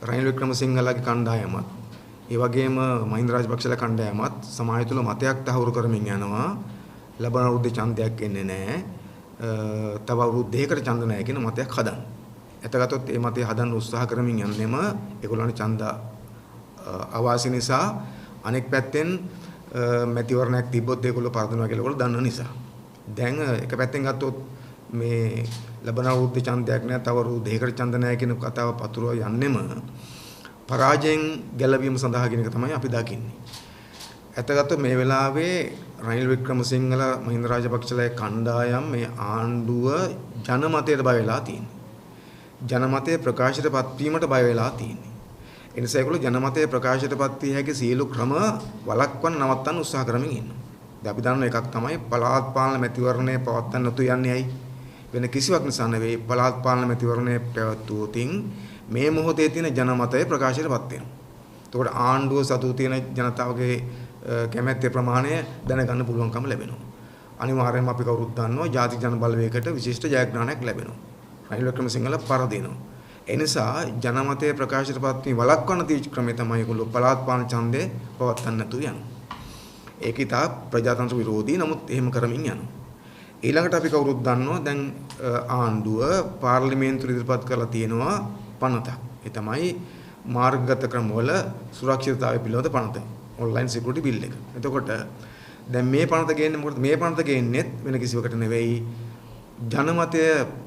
රනිල් වික්‍රමසිංහලගේ කණ්ඩායමත් ඒ වගේම මහින්ද රාජපක්ෂලා කණ්ඩායමත් සමාජය තුළ මතයක් තහවුරු කරමින් යනවා. ලබන අවුරුද්දේ ඡන්දයක් එන්නේ නැහැ. තව අවුරුදු දෙකකට ඡන්ද නැහැ කියන මතයක් හදන්න. එතකටත් මේ මතය හදන්න උත්සාහ කරමින් යන්නෙම ඒගොල්ලන්ට ඡන්ද අවාසි නිසා අනෙක් පැත්තෙන් මැතිවරණයක් තිබ්බොත් ඒගොල්ලෝ පරදනවා කියලා ඒගොල්ලෝ දන්න නිසා. දැන් එක පැත්තෙන් ගත්තොත් මේ ලබන අවුරුද්දේ ඡන්දයක් නැහැ, තව අවුරුදු දෙකකට ඡන්ද නැහැ කියන කතාව පතුරව යන්නෙම පරාජයෙන් ගැලවීම සඳහා කියන එක තමයි අපි දකින්නේ. ඇත්තටම මේ වෙලාවේ රනිල් වික්‍රමසිංහල මහින්ද රාජපක්ෂලාගේ කණ්ඩායම් මේ ආණ්ඩුව ජනමතයට බය වෙලා තියෙනවා. ජනමතයේ ප්‍රකාශයටපත් වීමට බය වෙලා තියෙනවා. ඒ නිසා ඒගොල්ලෝ ජනමතයේ ප්‍රකාශයටපත් විය හැකි සියලු ක්‍රම වළක්වන්න නවත්තන්න උත්සාහ කරමින් ඉන්නවා. දැන් අපි දන්න එකක් තමයි පළාත් පාලන මැතිවරණය පවත්වන්න නැතු යන්නේ ඇයි? වෙන කිසිවක් නිසා නෙවෙයි. පළාත් පාලන මැතිවරණය පැවැත්වුවොතින් මේ මොහොතේ තියෙන ජනමතය ප්‍රකාශයටපත් වෙනවා. එතකොට ආණ්ඩුව සතු තියෙන ජනතාවගේ කැමැත්තේ ප්‍රමාණය දැනගන්න පුළුවන්කම ලැබෙනවා. අනිවාර්යයෙන්ම අපි කවුරුත් දන්නවා ජාතික ජන බලවේගයට විශිෂ්ට ජයග්‍රහණයක් ලැබෙනවා. රනිල් වික්‍රමසිංහල පරදිනවා. ඒ නිසා ජනමතයේ ප්‍රකාශයටපත් වී වළක්වන තීජ ක්‍රමය තමයි ඒගොල්ලෝ පළාත් පාලන ඡන්දේ පවත්වන්න නැතුව යනවා. ඒක ඉතා ප්‍රජාතන්ත්‍ර විරෝධී. නමුත් එහෙම කරමින් යනවා. ඊළඟට අපි කවුරුත් දන්නවා දැන් ආණ්ඩුව පාර්ලිමේන්තුවට ඉදිරිපත් කරලා තියෙනවා පනතක්. ඒ තමයි මාර්ගගත ක්‍රමවල සුරක්ෂිතතාවය පිළිබඳ පනත. ඔන්ලයින් සිකියුරිටි බිල් එක. එතකොට දැන් මේ පනත ගේන්නේ මොකටද? මේ පනත ගේන්නේත් වෙන කිසිවකට නෙවෙයි ජනමතය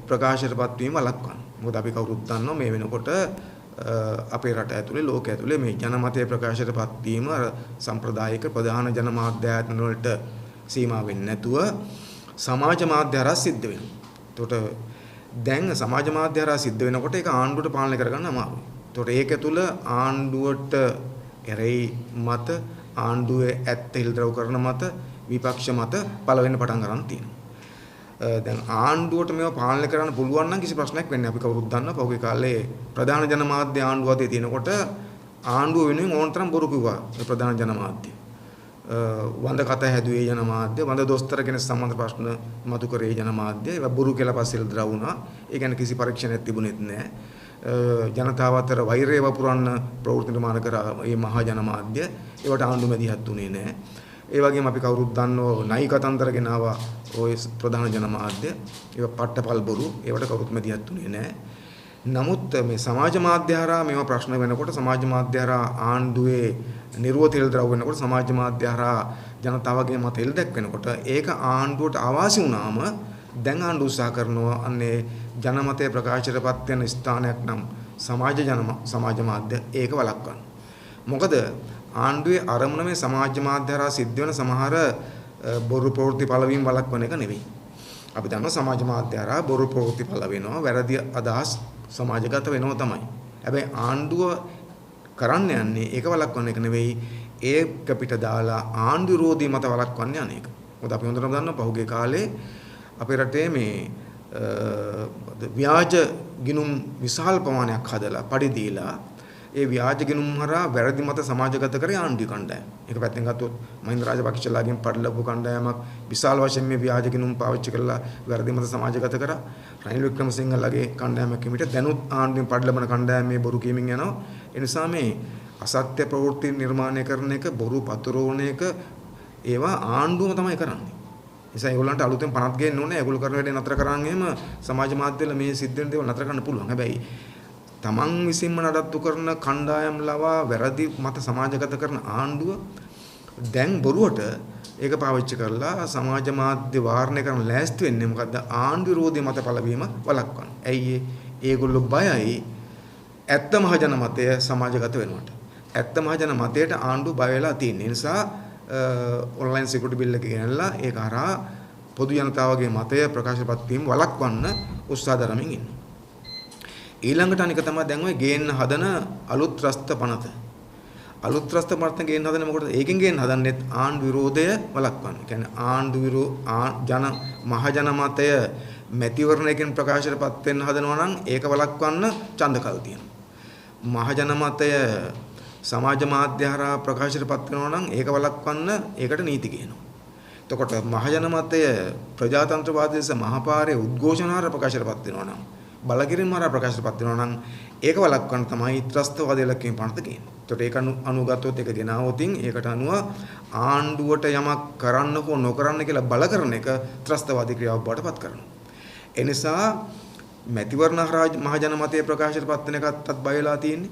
ප්‍රකාශයටපත් වීම වළක්වන්න. මොකද අපි කවුරුත් දන්නවා මේ වෙනකොට අපේ රට ඇතුලේ ලෝකය ඇතුලේ මේ ජනමතය ප්‍රකාශයටපත් වීම අර සම්ප්‍රදායික ප්‍රධාන ජනමාධ්‍ය ආයතන වලට සීමා වෙන්නේ නැතුව සමාජ මාධ්‍ය හරහා සිද්ධ වෙනවා. එතකොට දැන් සමාජ මාධ්‍ය හරහා සිද්ධ වෙනකොට ඒක ආණ්ඩුවට පාලනය කරගන්න අමාරුයි. එතකොට ඒක තුළ ආණ්ඩුවට එරෙහි මත, ආණ්ඩුවේ ඇත්ත හිල්ද්‍රව කරන මත, විපක්ෂ මත පළ වෙන්න පටන් ගන්න තියෙනවා. දැන් ආණ්ඩුවට මේව පාලනය කරන්න පුළුවන් නම් කිසි ප්‍රශ්නයක් වෙන්නේ නැහැ. අපි කවුරුත් දන්නවා පහුගිය කාලේ ප්‍රධාන ජනමාධ්‍ය ආණ්ඩුව අතේ තියෙනකොට ආණ්ඩුව වෙනුවෙන් ඕන තරම් බොරු කිව්වා ඒ ප්‍රධාන ජනමාධ්‍ය. වඳ කතා හැදුවේ ජනමාධ්‍ය, වඳ දොස්තර කෙනෙක් සම්බන්ධ ප්‍රශ්න මතු කරේ ජනමාධ්‍ය. ඒක බොරු කියලා පස්සේ ඉල්ද්‍රව වුණා. ඒ කියන්නේ කිසි පරීක්ෂණයක් තිබුණෙත් නැහැ. ජනතාව අතර වෛරය වපුරන්න ප්‍රවෘත්ති නිර්මාණ කරා මේ මහා ජනමාධ්‍ය. ඒවට ආණ්ඩුව මැදිහත් වුණේ නැහැ. ඒ වගේම අපි කවුරුත් දන්නෝ නයි කතන්දර ගෙනාවා ওই ප්‍රධාන ජනමාධ්‍ය. ඒක පට්ටපල් බොරු. ඒවට කවුරුත් මැදිහත් වුණේ නැහැ. නමුත් මේ සමාජ මාධ්‍ය හරහා මේවා ප්‍රශ්න වෙනකොට සමාජ මාධ්‍ය හරහා ආණ්ඩුවේ නිර්වෝධ එල්ද්‍රව වෙනකොට සමාජ මාධ්‍ය හරහා ජනතාවගේ මත එල්දැක් වෙනකොට ඒක ආණ්ඩුවට අවාසි වුණාම දැන් ආණ්ඩුව උත්සාහ කරනවා අන්නේ ජනමතයේ ප්‍රකාශයටපත් වෙන ස්ථානයක් නම් සමාජ මාධ්‍ය ඒක වළක්වන්න. මොකද ආණ්ඩුවේ අරමුණ මේ සමාජ මාධ්‍ය හරහා සිද්ධ වෙන සමහර බොරු ප්‍රවෘත්ති පළවීම වළක්වන එක නෙවෙයි. අපි දන්නවා සමාජ මාධ්‍ය හරහා බොරු ප්‍රවෘත්ති පළ වෙනවා, වැරදි අදහස් සමාජගත වෙනවා තමයි. හැබැයි ආණ්ඩුව කරන්න යන්නේ ඒක වළක්වන්න එක නෙවෙයි, ඒක පිට දාලා ආණ්ඩු විරෝධී මත වළක්වන්න යන එක. මොකද අපි හොඳටම දන්නවා පහුගිය කාලේ අපේ රටේ මේ ව්‍යාජ ගිණුම් විශාල ප්‍රමාණයක් හදලා පඩි දීලා ඒ ව්‍යාජ ගිණුම් හරහා වැරදි මත සමාජගත කරේ ආණ්ඩු කණ්ඩායම. ඒක පැත්තෙන් ගත්තොත් මහින්ද රාජපක්ෂලාගෙන් පඩලපු කණ්ඩායමක් විශාල වශයෙන් මේ ව්‍යාජ ගිණුම් පාවිච්චි කරලා වැරදි මත සමාජගත කරා. රනිල් වික්‍රමසිංහලගේ කණ්ඩායමක් හිමිට දැනුත් ආණ්ඩුවෙන් පඩලපන කණ්ඩායම මේ බොරු කියමින් යනවා. ඒ නිසා මේ අසත්‍ය ප්‍රවෘත්ති නිර්මාණය කරන එක, බොරු පතුරවන එක ඒවා ආණ්ඩුවම තමයි කරන්නේ. නිසා ඒගොල්ලන්ට අලුතෙන් පනත් ගේන්න ඕනේ. ඒගොල්ලෝ කරන වැඩේ නතර කරන් එහෙම සමාජ මාධ්‍යවල මේ සිද්ධ වෙන දේවල් නතර කරන්න පුළුවන්. හැබැයි තමන් විසින්ම නඩත්තු කරන කණ්ඩායම් ලවා වැරදි මත සමාජගත කරන ආණ්ඩුව දැන් බොරුවට ඒක පාවිච්චි කරලා සමාජ මාධ්‍ය වාරණය කරන ලෑස්ති වෙන්නේ මොකද්ද? ආණ්ඩු විරෝධී මත පළවීම වළක්වන්න. ඇයි ඒගොල්ලෝ බයයි ඇත්ත මහ ජන මතය සමාජගත වෙනවට. ඇත්ත මහ ජන මතයට ආණ්ඩුව බය වෙලා තියෙන නිසා ඔන්ලයින් සිකියුරිටි බිල් එක ගෙනල්ලා ඒක හරහා පොදු ජනතාවගේ මතය ප්‍රකාශපත් වීම වළක්වන්න උත්සාහ දරමින් ඉන්නවා. ඊළඟට අනික තමයි දැන් ඔය ගේන්න හදන අලුත් රස්ත පනත. අලුත් රස්ත පනත ගේන්න හදන මොකටද? ඒකෙන් ගේන්න හදන්නෙත් ආණ්ඩු විරෝධය වළක්වන්න. කියන්නේ ආණ්ඩු මහ ජන මතය මැතිවරණයකින් ප්‍රකාශයටපත් වෙන්න හදනවා නම් ඒක වළක්වන්න ඡන්ද කල් තියෙනවා. මහ ජන මතය සමාජ මාධ්‍ය හරහා ප්‍රකාශයටපත් වෙනවා නම් ඒක වළක්වන්න ඒකට නීති කියනවා. එතකොට මහ ජන මතය ප්‍රජාතන්ත්‍රවාදයේ මහපාරේ උද්ඝෝෂණ හරහා ප්‍රකාශයටපත් වෙනවා නම් බලකිරීම හරහා ප්‍රකාශයටපත් වෙනවා නම් ඒක වළක්වන්න තමයි ත්‍රස්තවාදී ලක්ෂණ පනත කියන්නේ. ඒකට ඒක අනුගතවොත් ඒක ගෙනාවොතින් ඒකට අනුව ආණ්ඩුවට යමක් කරන්න හෝ නොකරන්න කියලා බල කරන එක ත්‍රස්තවාදී ක්‍රියාවක් බවට පත් කරනවා. ඒ නිසා මැතිවරණ හරහා මහජන මතය ප්‍රකාශයටපත් වෙන එකටත් බය වෙලා තියෙන්නේ.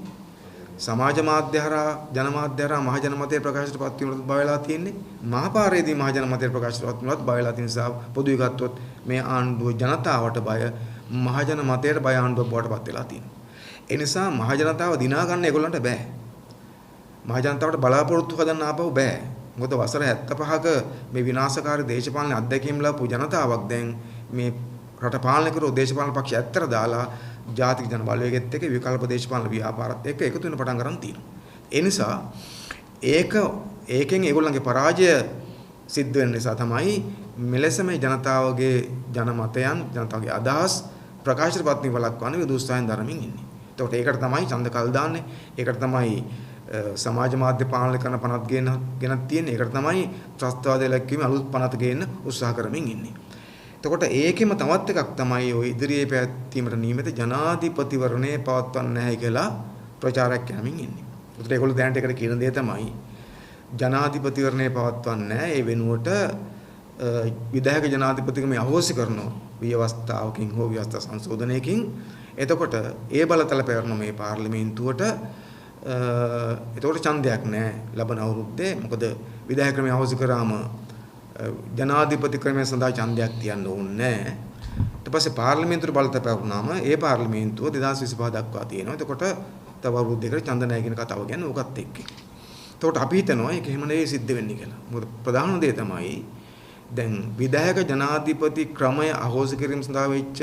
සමාජ මාධ්‍ය හරහා ජනමාධ්‍ය හරහා මහජන මතය ප්‍රකාශයටපත් වීමටත් බය වෙලා තියෙන්නේ. මහපාරේදී මහජන මතය ප්‍රකාශයටපත් වීමටත් බය වෙලා තියෙන නිසා පොදුවේ ගත්තොත් මේ ආණ්ඩුව ජනතාවට බය මහජන මතයට බය ආණ්ඩුවක් බවට පත් වෙලා තියෙනවා. ඒ නිසා මහජනතාව දිනා ගන්න ඒගොල්ලන්ට බෑ. මහජනතාවට බලාපොරොත්තු හදන්න ආපහු බෑ. මොකද වසර 75ක මේ විනාශකාරී දේශපාලන අත්දැකීම් ලැබපු ජනතාවක් දැන් මේ රට පාලනය කරන දේශපාලන පක්ෂ ඇත්තට දාලා ජාතික ජන බලවේගෙත් එක්ක විකල්ප දේශපාලන ව්‍යාපාරات එක්ක එකතු වෙන පටන් ගන්න තියෙනවා. ඒ නිසා ඒකෙන් ඒගොල්ලන්ගේ පරාජය සිද්ධ වෙන නිසා තමයි මෙලෙස මේ ජනතාවගේ ජනමතයන් ජනතාවගේ අදහස් ප්‍රකාශයටපත් වීම වළක්වන්න විදුස්ථායන් ධර්මයෙන් ඉන්නේ. එතකොට ඒකට තමයි ඡන්ද කල් දාන්නේ. ඒකට තමයි සමාජ මාධ්‍ය පාලනය කරන පනත් ගෙනත් තියෙන්නේ. ඒකට තමයි ත්‍රස්තවාදී ලැක්වීමේ අලුත් පනත ගේන්න උත්සාහ කරමින් ඉන්නේ. එතකොට ඒකෙම තවත් එකක් තමයි ඔය ඉදිරියේ පැවැත්වීමට නියමිත ජනාධිපතිවරණය පවත්වන්නේ නැහැ කියලා ප්‍රචාරයක් කරමින් ඉන්නේ. ඒකට ඒගොල්ලෝ දැනට ඒකට කියන දේ තමයි ජනාධිපතිවරණය පවත්වන්නේ නැහැ. ඒ වෙනුවට විධායක ජනාධිපතිකම අහෝසි කරනවා ව්‍යවස්ථාවකින් හෝ ව්‍යවස්ථා සංශෝධනයකින්. එතකොට ඒ බලතල පැවරන මේ පාර්ලිමේන්තුවට එතකොට ඡන්දයක් නැහැ ලබන අවුරුද්දේ. මොකද විධායක ක්‍රමය අහෝසි කරාම ජනාධිපති ක්‍රමය සඳහා ඡන්දයක් තියන්න ඕනේ නැහැ. ඊට පස්සේ පාර්ලිමේන්තුවට බලතල පැවරුනාම ඒ පාර්ලිමේන්තුව 2025 දක්වා තියෙනවා. එතකොට තව අවුරුද්දයකට ඡන්ද නැහැ කියන කතාව කියන්නේ ඕකත් එක්ක. එතකොට අපි හිතනවා ඒක එහෙම නෙවෙයි සිද්ධ වෙන්නේ කියලා. මොකද ප්‍රධාන දේ තමයි දැන් විධායක ජනාධිපති ක්‍රමය අහෝසි කිරීම සඳහා වෙච්ච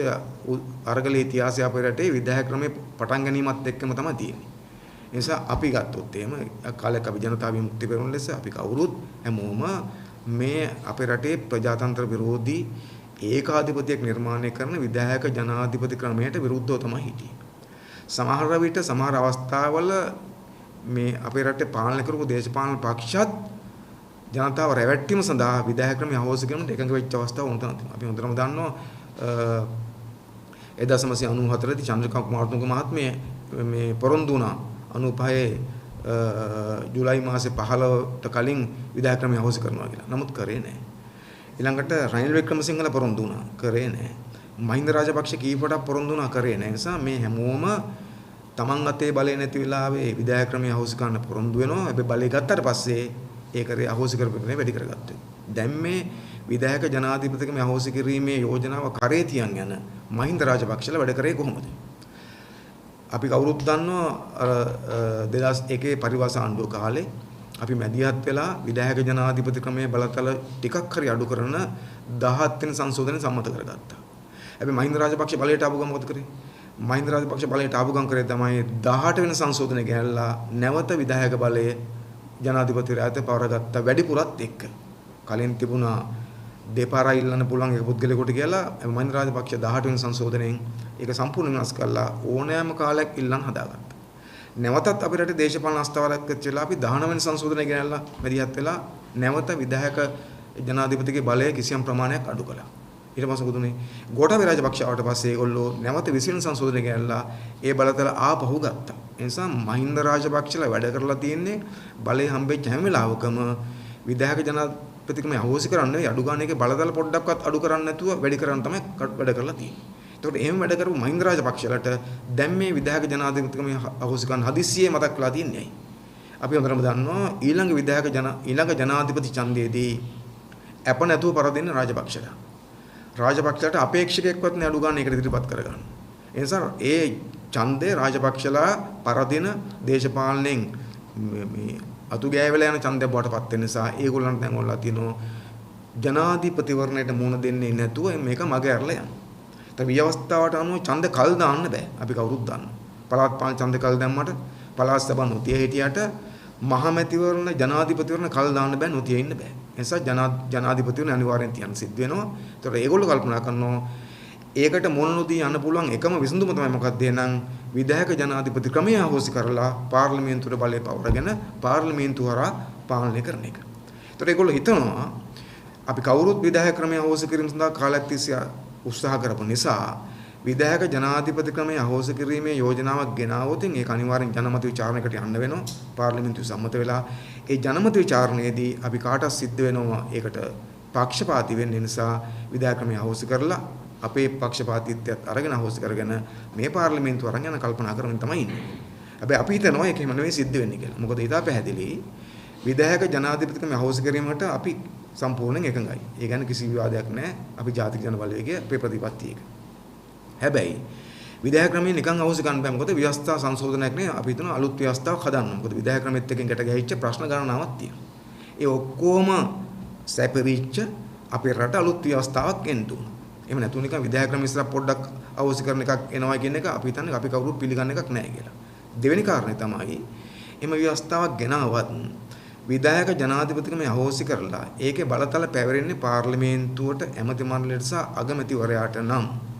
අරගල ඉතිහාසය අපේ රටේ විධායක ක්‍රමය පටන් ගැනීමත් එක්කම තමයි තියෙන්නේ. ඒ නිසා අපි ගත්තොත් එහෙම කාලයක් අපි ජනතා විමුක්ති පෙරමුණ ලෙස අපි කවුරුත් හැමෝම මේ අපේ රටේ ප්‍රජාතන්ත්‍ර විරෝධී ඒකාධිපතියක් නිර්මාණය කරන විධායක ජනාධිපති ක්‍රමයට විරුද්ධව තමයි හිටියේ. සමහර විට සමහර අවස්ථාවල මේ අපේ රටේ පාලනය කරපු දේශපාලන පක්ෂත් ජනතාව රැවැට්ටීම සඳහා විධායක ක්‍රමය අහෝසි කිරීමට එකඟ වෙච්ච අවස්ථාව වුණා තමයි. අපි හොඳටම දන්නවා 1994 දී චන්ද්‍රකාන්ත කුමාරතුංග මහත්මිය මේ පොරොන්දු වුණා 95 ජූලයි මාසේ 15ට කලින් විධායක ක්‍රමය අහෝසි කරනවා කියලා. නමුත් කරේ නැහැ. ඊළඟට රනිල් වික්‍රමසිංහල පොරොන්දු වුණා. කරේ නැහැ. මහින්ද රාජපක්ෂ කීපටක් පොරොන්දු වුණා. කරේ නැහැ. නිසා මේ හැමෝම තමන් අතේ බලය නැති වෙලාවේ විධායක ක්‍රමය අහෝසි කරන්න පොරොන්දු වෙනවා. හැබැයි බලය ගත්තට පස්සේ ඒ කරේ අහෝසි කරපෙන්නේ වැඩි කරගත්තා. දැන් මේ විධායක ජනාධිපතිකම අහෝසි කිරීමේ යෝජනාව කරේ තියන් යන මහින්ද රාජපක්ෂලා වැඩ කරේ කොහොමද? අපි කවුරුත් දන්නවා අර 2001 පරිවාස ආණ්ඩුව කාලේ අපි මැදිහත් වෙලා විධායක ජනාධිපති ක්‍රමයේ බලතල ටිකක් හරි අඩු කරන 17 වෙනි සංශෝධනය සම්මත කරගත්තා. හැබැයි මහින්ද රාජපක්ෂ බලයට ආපු ගමන් මොකද කරේ? මහින්ද රාජපක්ෂ බලයට ආපු ගමන් කරේ තමයි 18 වෙනි සංශෝධනය ගෙනල්ලා නැවත විධායක බලයේ ජනාධිපතිවරයාට පවරගත්ත වැඩිපුරත් එක්ක. කලින් තිබුණා දෙපාරයි ඉල්ලන්න පුළුවන් එක පුද්ගලයෙකුට කියලා මහින්ද රාජපක්ෂ 18 වෙනි සංශෝධනයෙන් ඒක සම්පූර්ණ වෙනස් කළා ඕනෑම කාලයක් ඉල්ලන්න හදාගත්තා. නැවතත් අපේ රටේ දේශපාලන අස්තවරයක් වෙච්චලා අපි 19 වෙනි සංශෝධනය ගෙනල්ලා මැදිහත් වෙලා නැවත විධායක ජනාධිපතිගේ බලය කිසියම් ප්‍රමාණයක් අඩු කළා. ඊට පස්සේ මොකදුනේ? ගෝඨාභය රාජපක්ෂ ආවට පස්සේ ඒගොල්ලෝ නැවත 20 වෙනි සංශෝධනය ගෙනල්ලා ඒ බලතල ආපහු ගත්තා. ඒ නිසා මහින්ද රාජපක්ෂලා වැඩ කරලා තියෙන්නේ බලය හම්බෙච්ච හැම වෙලාවකම විධායක ජනාධිපතිකම අහෝසි කරන්නේ අඩු ගන්න එකේ බලතල පොඩ්ඩක්වත් අඩු කරන්නේ නැතුව වැඩි කරන්න තමයි වැඩ කරලා තියෙන්නේ. ඒකට එහෙම වැඩ කරපු මහින්ද රාජපක්ෂලට දැන් මේ විධායක ජනාධිපතිකම අහෝසි කරන හදිස්සියේ මතක් වෙලා තියන්නේ. අපි හොඳටම දන්නවා ඊළඟ ජනාධිපති ඡන්දයේදී අප නැතුව පරදින්න රාජපක්ෂලා. රාජපක්ෂලට අපේක්ෂකයෙක්වත් නෑ අඩු ගන්න එකට ඉදිරිපත් කරගන්න. ඒ නිසා ඒ ඡන්දේ රාජපක්ෂලා පරදින දේශපාලනයෙන් මේ අතු ගෑවිලා යන ඡන්දයක් බවට පත් වෙන නිසා ඒගොල්ලන්ට දැන් ඔයලා තියෙනවා ජනාධිපතිවරණයට මුහුණ දෙන්නේ නැතුව මේක මග ඇරලා යනවා. ඒත් ව්‍යවස්ථාවට අනුව ඡන්ද කල් දාන්න බෑ. අපි කවුරුත් දන්නවා. පළාත් පාලන ඡන්ද කල් දැම්මට පළාත් සභා නොතිය හිටියට මහමැතිවරණ ජනාධිපතිවරණ කල් දාන්න බෑ නොතිය ඉන්න බෑ. ඒ නිසා ජනාධිපතිවරණ අනිවාර්යෙන් තියන්න සිද්ධ වෙනවා. ඒතකොට ඒගොල්ලෝ කල්පනා කරනවා ඒකට මොන නොදී යන්න පුළුවන් එකම විසඳුම තමයි මොකක්ද එහෙනම් විධායක ජනාධිපති ක්‍රමය අහෝසි කරලා පාර්ලිමේන්තුවට බලය පවරගෙන පාර්ලිමේන්තුව හරහා පාලනය කරන එක. ඒතකොට ඒගොල්ලෝ හිතනවා අපි කවුරුත් විධායක ක්‍රමය අහෝසි කිරීම සඳහා කාලයක් තිස්සේ උත්සාහ කරපු නිසා විධායක ජනාධිපති ක්‍රමයේ අහෝසි කිරීමේ යෝජනාවක් ගෙනාවොත් ඒක අනිවාර්යෙන් ජනමත විචාරණයකට යන්න වෙනවා. පාර්ලිමේන්තුවේ සම්මත වෙලා ඒ ජනමත විචාරණයේදී අපි කාටත් සිද්ධ වෙනවා ඒකට පක්ෂපාතී වෙන්න නිසා විධායක ක්‍රමයේ අහෝසි කරලා අපේ පක්ෂපාතීත්වයත් අරගෙන අහෝසි කරගෙන මේ පාර්ලිමේන්තුව අරන් යන කල්පනා කරමින් තමයි ඉන්නේ. හැබැයි අපි හිතනවා ඒක එහෙම නෙවෙයි සිද්ධ වෙන්නේ කියලා. මොකද ඊට පැහැදිලි විධායක ජනාධිපති ක්‍රමයේ අහෝසි කිරීමකට අපි සම්පූර්ණයෙන් එකඟයි. ඒ ගැන කිසි විවාදයක් නැහැ. අපි ජාතික ජන බලවේගයේ අපේ ප්‍රතිපත්තිය ඒක. හැබැයි විධායක ක්‍රමයේ නිකන් අහෝසි ගන්න බෑ. මොකද ව්‍යවස්ථා සංශෝධනයක් නේ අපි හිතන අලුත් ව්‍යවස්ථාවක් හදන්න. මොකද විධායක ක්‍රමෙත් එක්කෙන් ගැට ගැහිච්ච ප්‍රශ්න ගණනාවක් තියෙනවා. ඒ ඔක්කොම සැපරිච්ච අපේ රට අලුත් ව්‍යවස්ථාවක් එන්න උන. එහෙම නැතු නිකන් විධායක ක්‍රම ඉස්සරහ පොඩ්ඩක් අහෝසි කරන එකක් එනවා කියන එක අපි හිතන්නේ අපි කවුරුත් පිළිගන්න එකක් නෑ කියලා. දෙවෙනි කාරණේ තමයි එම ව්‍යවස්ථාවක් ගෙනවත් විධායක ජනාධිපතිකම අහෝසි කරලා ඒකේ බලතල පැවරෙන්නේ පාර්ලිමේන්තුවට ඇමති මණ්ඩලයට සහ අගමැතිවරයාට නම්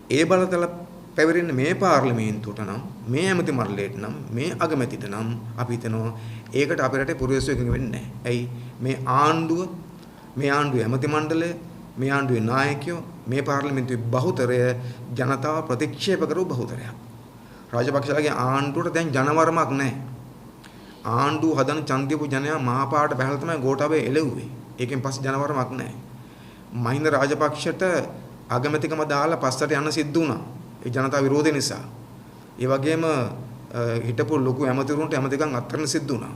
ඒ බලතල පැවරෙන්නේ මේ පාර්ලිමේන්තුවට නම් මේ ඇමති මණ්ඩලයට නම් මේ අගමැතිට නම් අපි හිතනවා ඒකට අපේ රටේ පුරවැසියෝ එකඟ වෙන්නේ නැහැ. ඇයි මේ ආණ්ඩුවේ ඇමති මණ්ඩලය මේ ආණ්ඩුවේ නායකයෝ මේ පාර්ලිමේන්තුවේ බහුතරය ජනතාව ප්‍රතික්ෂේප කරපු බහුතරයක්. රාජපක්ෂලාගේ ආණ්ඩුවට දැන් ජනවරමක් නැහැ. ආණ්ඩුව හදන ඡන්දියපු ජනයා මහපාට බහලා තමයි ගෝඨාභය එළෙව්වේ. ඒකෙන් පස්සේ ජනවරමක් නැහැ. මහින්ද රාජපක්ෂට අගමැතිකම දාලා පස්සට යන්න සිද්ධ වුණා. ඒ ජනතා විරෝධය නිසා. ඒ වගේම හිටපු ලොකු ඇමතිවරුන්ට ඇමතිකම් අත්හරින්න සිද්ධ වුණා.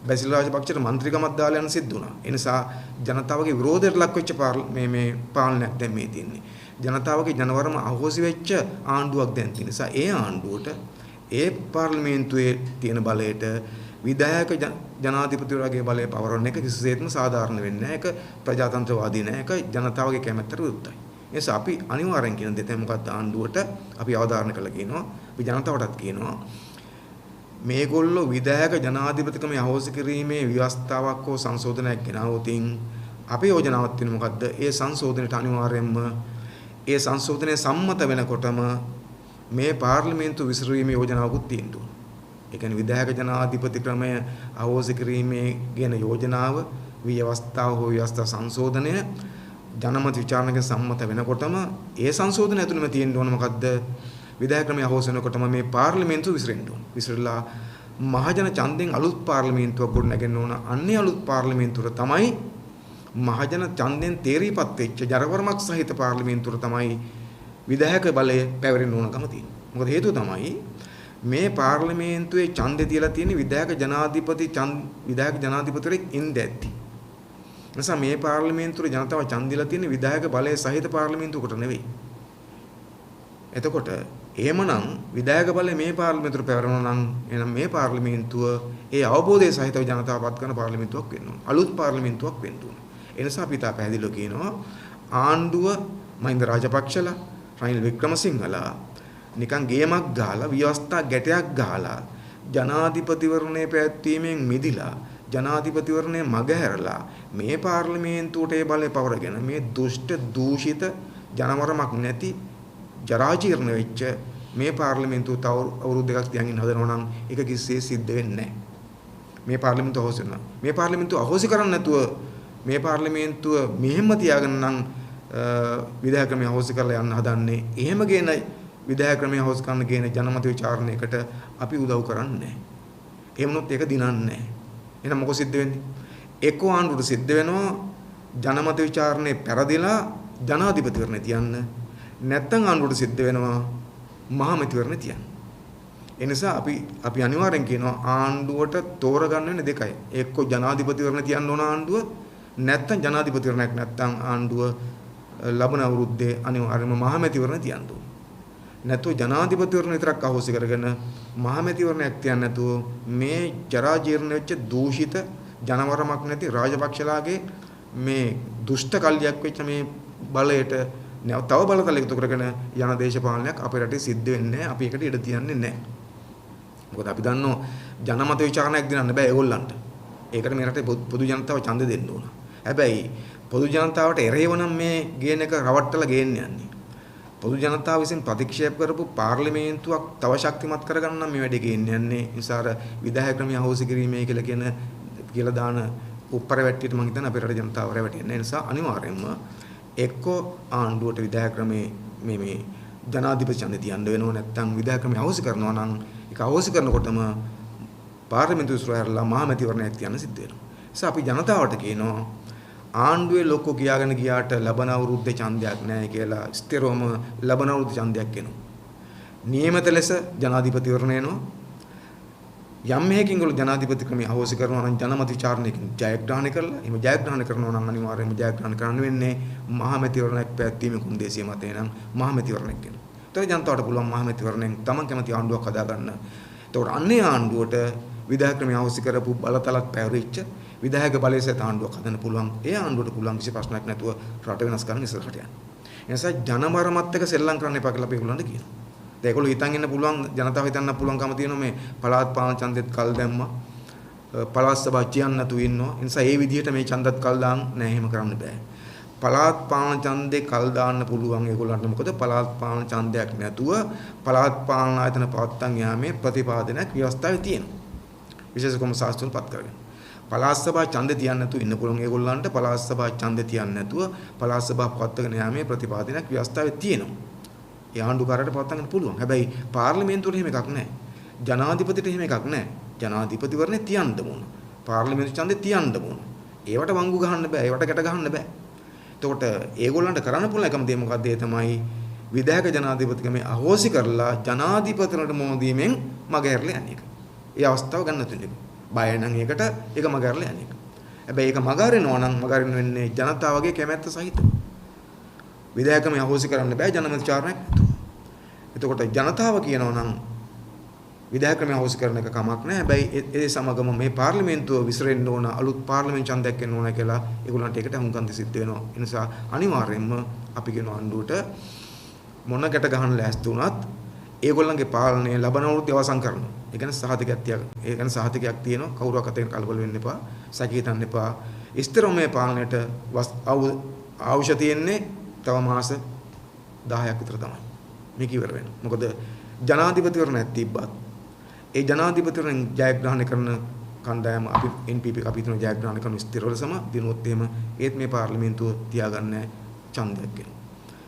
බැසිල් රාජපක්ෂට മന്ത്രിකමක් දාලා යන්න සිද්ධ වුණා. ඒ නිසා ජනතාවගේ විරෝධයට ලක් වෙච්ච මේ පාලනයක් දැන් මේ තියෙන්නේ. ජනතාවගේ ජනවරම අහෝසි වෙච්ච ආණ්ඩුවක් දැන් තියෙන නිසා ඒ ආණ්ඩුවට ඒ පාර්ලිමේන්තුවේ තියෙන බලයට විධායක ජනාධිපතිවරයාගේ බලය පවරන එක කිසිසේත්ම සාධාරණ වෙන්නේ නැහැ. ඒක ප්‍රජාතන්ත්‍රවාදී නැහැ. ඒක ජනතාවගේ කැමැත්තට විරුද්ධයි. ඒ නිසා අපි අනිවාර්යෙන් කියන දෙයක් මොකක්ද ආණ්ඩුවට අපි අවධාරණ කළා කියනවා. අපි ජනතාවටත් කියනවා මේගොල්ලෝ විධායක ජනාධිපතිකම අහෝසි කිරීමේ ව්‍යවස්ථාවක් හෝ සංශෝධනයක් ගෙනාවොතින් අපේ යෝජනාවක් තියෙන මොකද්ද? ඒ සංශෝධනයට අනිවාර්යයෙන්ම ඒ සංශෝධනය සම්මත වෙනකොටම මේ පාර්ලිමේන්තු විසිරීමේ යෝජනාවකුත් තියෙනවා. ඒ කියන්නේ විධායක ජනාධිපති ක්‍රමය අහෝසි කිරීමේ කියන යෝජනාව ව්‍යවස්ථාව හෝ ව්‍යවස්ථා සංශෝධනය ජනමත විචාරණයක සම්මත වෙනකොටම ඒ සංශෝධනය ඇතුළේම තියෙන්න ඕන මොකද්ද? විධායක ක්‍රමය අහෝසි වෙනකොටම මේ පාර්ලිමේන්තුව විසිරෙන්න ඕන. විසිරලා මහජන ඡන්දෙන් අලුත් පාර්ලිමේන්තුවක් ගොඩනගෙන්න ඕන. අන්නේ අලුත් පාර්ලිමේන්තුව තමයි මහජන ඡන්දෙන් තේරීපත් වෙච්ච ජරවරමක් සහිත පාර්ලිමේන්තුව තමයි විධායක බලය පැවරෙන්න ඕනකම තියෙන්නේ. මොකද හේතුව තමයි මේ පාර්ලිමේන්තුවේ ඡන්දේ තියලා තියෙන විධායක ජනාධිපතිවරයෙක් ඉඳැද්දි. නිසා මේ පාර්ලිමේන්තුවේ ජනතාව ඡන්ද දීලා තියෙන විධායක බලය සහිත පාර්ලිමේන්තුවකට නෙවෙයි. එතකොට එහෙමනම් විධායක බලය මේ පාර්ලිමේන්තුවට පැවරෙනවා නම් එහෙනම් මේ පාර්ලිමේන්තුව ඒ අවබෝධය සහිතව ජනතාවපත් කරන පාර්ලිමේන්තුවක් වෙන්න ඕන. අලුත් පාර්ලිමේන්තුවක් වෙන්න ඕන. ඒ නිසා අපි තා පැහැදිලිව කියනවා ආණ්ඩුව මහින්ද රාජපක්ෂලා රනිල් වික්‍රමසිංහලා නිකන් ගේමක් ගහලා ව්‍යවස්ථා ගැටයක් ගහලා ජනාධිපතිවරණයේ පැවැත්වීමෙන් මිදිලා ජනාධිපතිවරණය මගහැරලා මේ පාර්ලිමේන්තුවට ඒ බලය පවරගෙන මේ දුෂ්ට දූෂිත ජනවරමක් නැති ජරාජීර්ණ වෙච්ච මේ පාර්ලිමේන්තුව තව අවුරුදු දෙකක් තියන් ඉන්න හදනවා නම් ඒක කිසිසේ සිද්ධ වෙන්නේ නැහැ. මේ පාර්ලිමේන්තුව අහෝසි කරනවා. මේ පාර්ලිමේන්තුව අහෝසි කරන්නේ නැතුව මේ පාර්ලිමේන්තුව මෙහෙම තියාගෙන නම් විධායක ක්‍රමය අහෝසි කරලා යන්න හදන්නේ. එහෙම ගේන විධායක ක්‍රමය අහෝසි කරන ගේන ජනමත විචාරණයකට අපි උදව් කරන්නේ නැහැ. එහෙම වුණොත් ඒක දිනන්නේ නැහැ. එහෙනම් මොකද සිද්ධ වෙන්නේ? එක්ක ආණ්ඩුවට සිද්ධ වෙනවා ජනමත විචාරණේ පෙරදිලා ජනාධිපතිවරණේ තියන්න. නැත්තම් ආණ්ඩුවට සිද්ධ වෙනවා මහමැතිවරණේ තියන්න. ඒ නිසා අපි අනිවාර්යෙන් කියනවා ආණ්ඩුවට තෝරගන්න වෙන්නේ දෙකයි. එක්ක ජනාධිපතිවරණේ තියන්න ඕන ආණ්ඩුව නැත්තම් ජනාධිපතිවරණයක් නැත්තම් ආණ්ඩුව ලබන අවුරුද්දේ අනිවාර්යයෙන්ම මහමැතිවරණේ තියන්න ඕන. නැත්නම් ජනාධිපතිවරණ විතරක් අහෝසි කරගෙන මහමැතිවරණයක් තියන්න නැතුව මේ ජරා ජීර්ණ වෙච්ච දූෂිත ජනවරමක් නැති රාජපක්ෂලාගේ මේ දුෂ්ට කල්ලියක් වෙච්ච මේ බලයට තව බලතල එකතු කරගෙන යන දේශපාලනයක් අපේ රටේ සිද්ධ වෙන්නේ නැහැ. අපි ඒකට ඉඩ තියන්නේ නැහැ. මොකද අපි දන්නවා ජනමත විචාරණයක් දිනන්න බෑ ඒගොල්ලන්ට. ඒකට මේ රටේ පොදු ජනතාව ඡන්ද දෙන්න ඕන. හැබැයි පොදු ජනතාවට එරෙහිව නම් මේ ගේන එක රවට්ටලා ගේන්න යන්නේ. පොදු ජනතාව විසින් ප්‍රතික්ෂේප කරපු පාර්ලිමේන්තුවක් තව ශක්තිමත් කරගන්න නම් මේ වැඩේ ගේන්න යන්නේ. නිසා අර විධායක ක්‍රමය අහෝසි කිරීමේ කියලා දාන උප්පර වැට්ටියට මම හිතන්නේ අපේ රටේ ජනතාව රැවටෙන්නේ. ඒ නිසා අනිවාර්යයෙන්ම එක්ක ආණ්ඩුවට විධායක ක්‍රමේ මේ ජනාධිපති ඡන්දය තියන්න වෙනව නැත්නම් විධායක ක්‍රමය අවශ්‍ය කරනවා නම් ඒක අවශ්‍ය කරනකොටම පාර්ලිමේන්තු ඉස්සරහලා මහමැතිවරණයක් තියන්න සිද්ධ වෙනවා. ඒ අපි ජනතාවට කියනවා ආණ්ඩුවේ ලොක්කෝ කියාගෙන ගියාට ලබන අවුරුද්දේ ඡන්දයක් නැහැ කියලා ස්ථිරවම ලබන අවුරුද්දේ ඡන්දයක් එනවා. නියමිත ලෙස ජනාධිපතිවරණ එනවා. යම් මේකින් ගොල්ලෝ ජනාධිපති ක්‍රමය අවශ්‍ය කරනවා නම් ජනමත විචාරණයකින් ජයග්‍රහණය කරලා එහෙම ජයග්‍රහණය කරනවා නම් අනිවාර්යයෙන්ම ජයග්‍රහණය කරන්න වෙන්නේ මහමැතිවරණයක් පැවැත්වීමේ කුන්දේසිය මතේ නම් මහමැතිවරණයක් වෙනවා. ඒතකොට ජනතාවට පුළුවන් මහමැතිවරණයෙන් තමන් කැමති ආණ්ඩුවක් හදාගන්න. ඒතකොට අන්නේ ආණ්ඩුවට විධායක ක්‍රමය අවශ්‍ය කරපු බලතලක් පැවරිච්ච විධායක බලය සහිත ආණ්ඩුවක් හදන්න පුළුවන්. ඒ ආණ්ඩුවට පුළුවන් කිසි ප්‍රශ්නයක් නැතුව රට වෙනස් කරන්න ඉස්සරහට යන්න. ඒ නිසා ජනමරමත් එක සෙල්ලම් කරන්න එපා කියලා අපි ඒගොල්ලන්ට කියනවා. ඒගොල්ලෝ හිතන් ඉන්න පුළුවන් ජනතාව හිතන්න පුළුවන්කම තියෙනවා මේ පළාත් පාලන ඡන්දෙත් කල් දැම්මා. පළාත් සභා කියන්න නැතුව ඉන්නවා. ඒ නිසා ඒ විදිහට මේ ඡන්දත් කල් දාන්න නෑ එහෙම කරන්න බෑ. පළාත් පාලන ඡන්දේ කල් දාන්න පුළුවන් ඒගොල්ලන්ට. මොකද පළාත් පාලන ඡන්දයක් නැතුව පළාත් පාලන ආයතන පවත්තන් යාමේ ප්‍රතිපාදනයක් ව්‍යවස්ථාවේ තියෙනවා. විශේෂ කොමසාස්තුන් පත් කරගෙන. පළාත් සභා ඡන්දේ තියන්න නැතුව ඉන්න පුළුවන් ඒගොල්ලන්ට පළාත් සභා ඡන්දේ තියන්න නැතුව පළාත් සභා පවත්වාගෙන යාමේ ප්‍රතිපාදනයක් ව්‍යවස්ථාවේ තියෙනවා. ඒ ආණ්ඩුකාරයට පවත්වාගෙන පුළුවන්. හැබැයි පාර්ලිමේන්තුවට එහෙම එකක් නැහැ. ජනාධිපතිට එහෙම එකක් නැහැ. ජනාධිපතිවරණේ තියන්න ඕන. පාර්ලිමේන්තු ඡන්දේ තියන්න ඕන. ඒවට වංගු ගහන්න බෑ. ඒවට ගැට ගහන්න බෑ. එතකොට ඒගොල්ලන්ට කරන්න පුළුවන් එකම දේ මොකද්ද? ඒ තමයි විධායක ජනාධිපතිකමේ අහෝසි කරලා ජනාධිපතිවරණට මොන දීමෙන් මගහැරලා යන්නේ. ඒ අවස්ථාව ගන්න තුනේ. බය නම් ඒකට ඒක මගහැරලා යන්නේ. හැබැයි ඒක මගහරිනවා නම් මගහරින්න වෙන්නේ ජනතාවගේ කැමැත්ත සහිතව. විධායකමේ අහෝසි කරන්න බෑ ජනමත විචාරණයක් නැතුව. එතකොට ජනතාව කියනවා නම් විධායකමේ අහෝසි කරන එක කමක් නැහැ. හැබැයි ඒ සමගම මේ පාර්ලිමේන්තුව විසිරෙන්න ඕන අලුත් පාර්ලිමේන්තු ඡන්දයක් එන්න ඕන කියලා ඒගොල්ලන්ට ඒකට හුඟක් සිද්ධ වෙනවා. ඒ නිසා අනිවාර්යයෙන්ම අපි කියන ආණ්ඩුවට මොන ගැට ගහන්න ලෑස්ති වුණත් ඒගොල්ලන්ගේ පාලනය ලබන අවුරුද්දේ අවසන් කරනවා. ඒ කියන්නේ සහතිකයක් තියන. ඒ කියන්නේ සහතිකයක් තියෙනවා. කවුරුවක් අතෙන් කලබල වෙන්න එපා. සැකී හිතන්න එපා. ස්ථිරව මේ පාලනයට අවශ්‍ය තියෙන්නේ තව මාස 10ක් විතර තමයි. මේක ඉවර වෙනවා. මොකද ජනාධිපතිවරණයක් තිබ්බත් ඒ ජනාධිපතිවරණ ජයග්‍රහණය කරන කණ්ඩායම අපි NPP අපි තුන ජයග්‍රහණය කරන ස්ථිරවලසම දිනුවොත් එහෙම ඒත් මේ පාර්ලිමේන්තුව තියාගන්න ඡන්දයක් වෙනවා.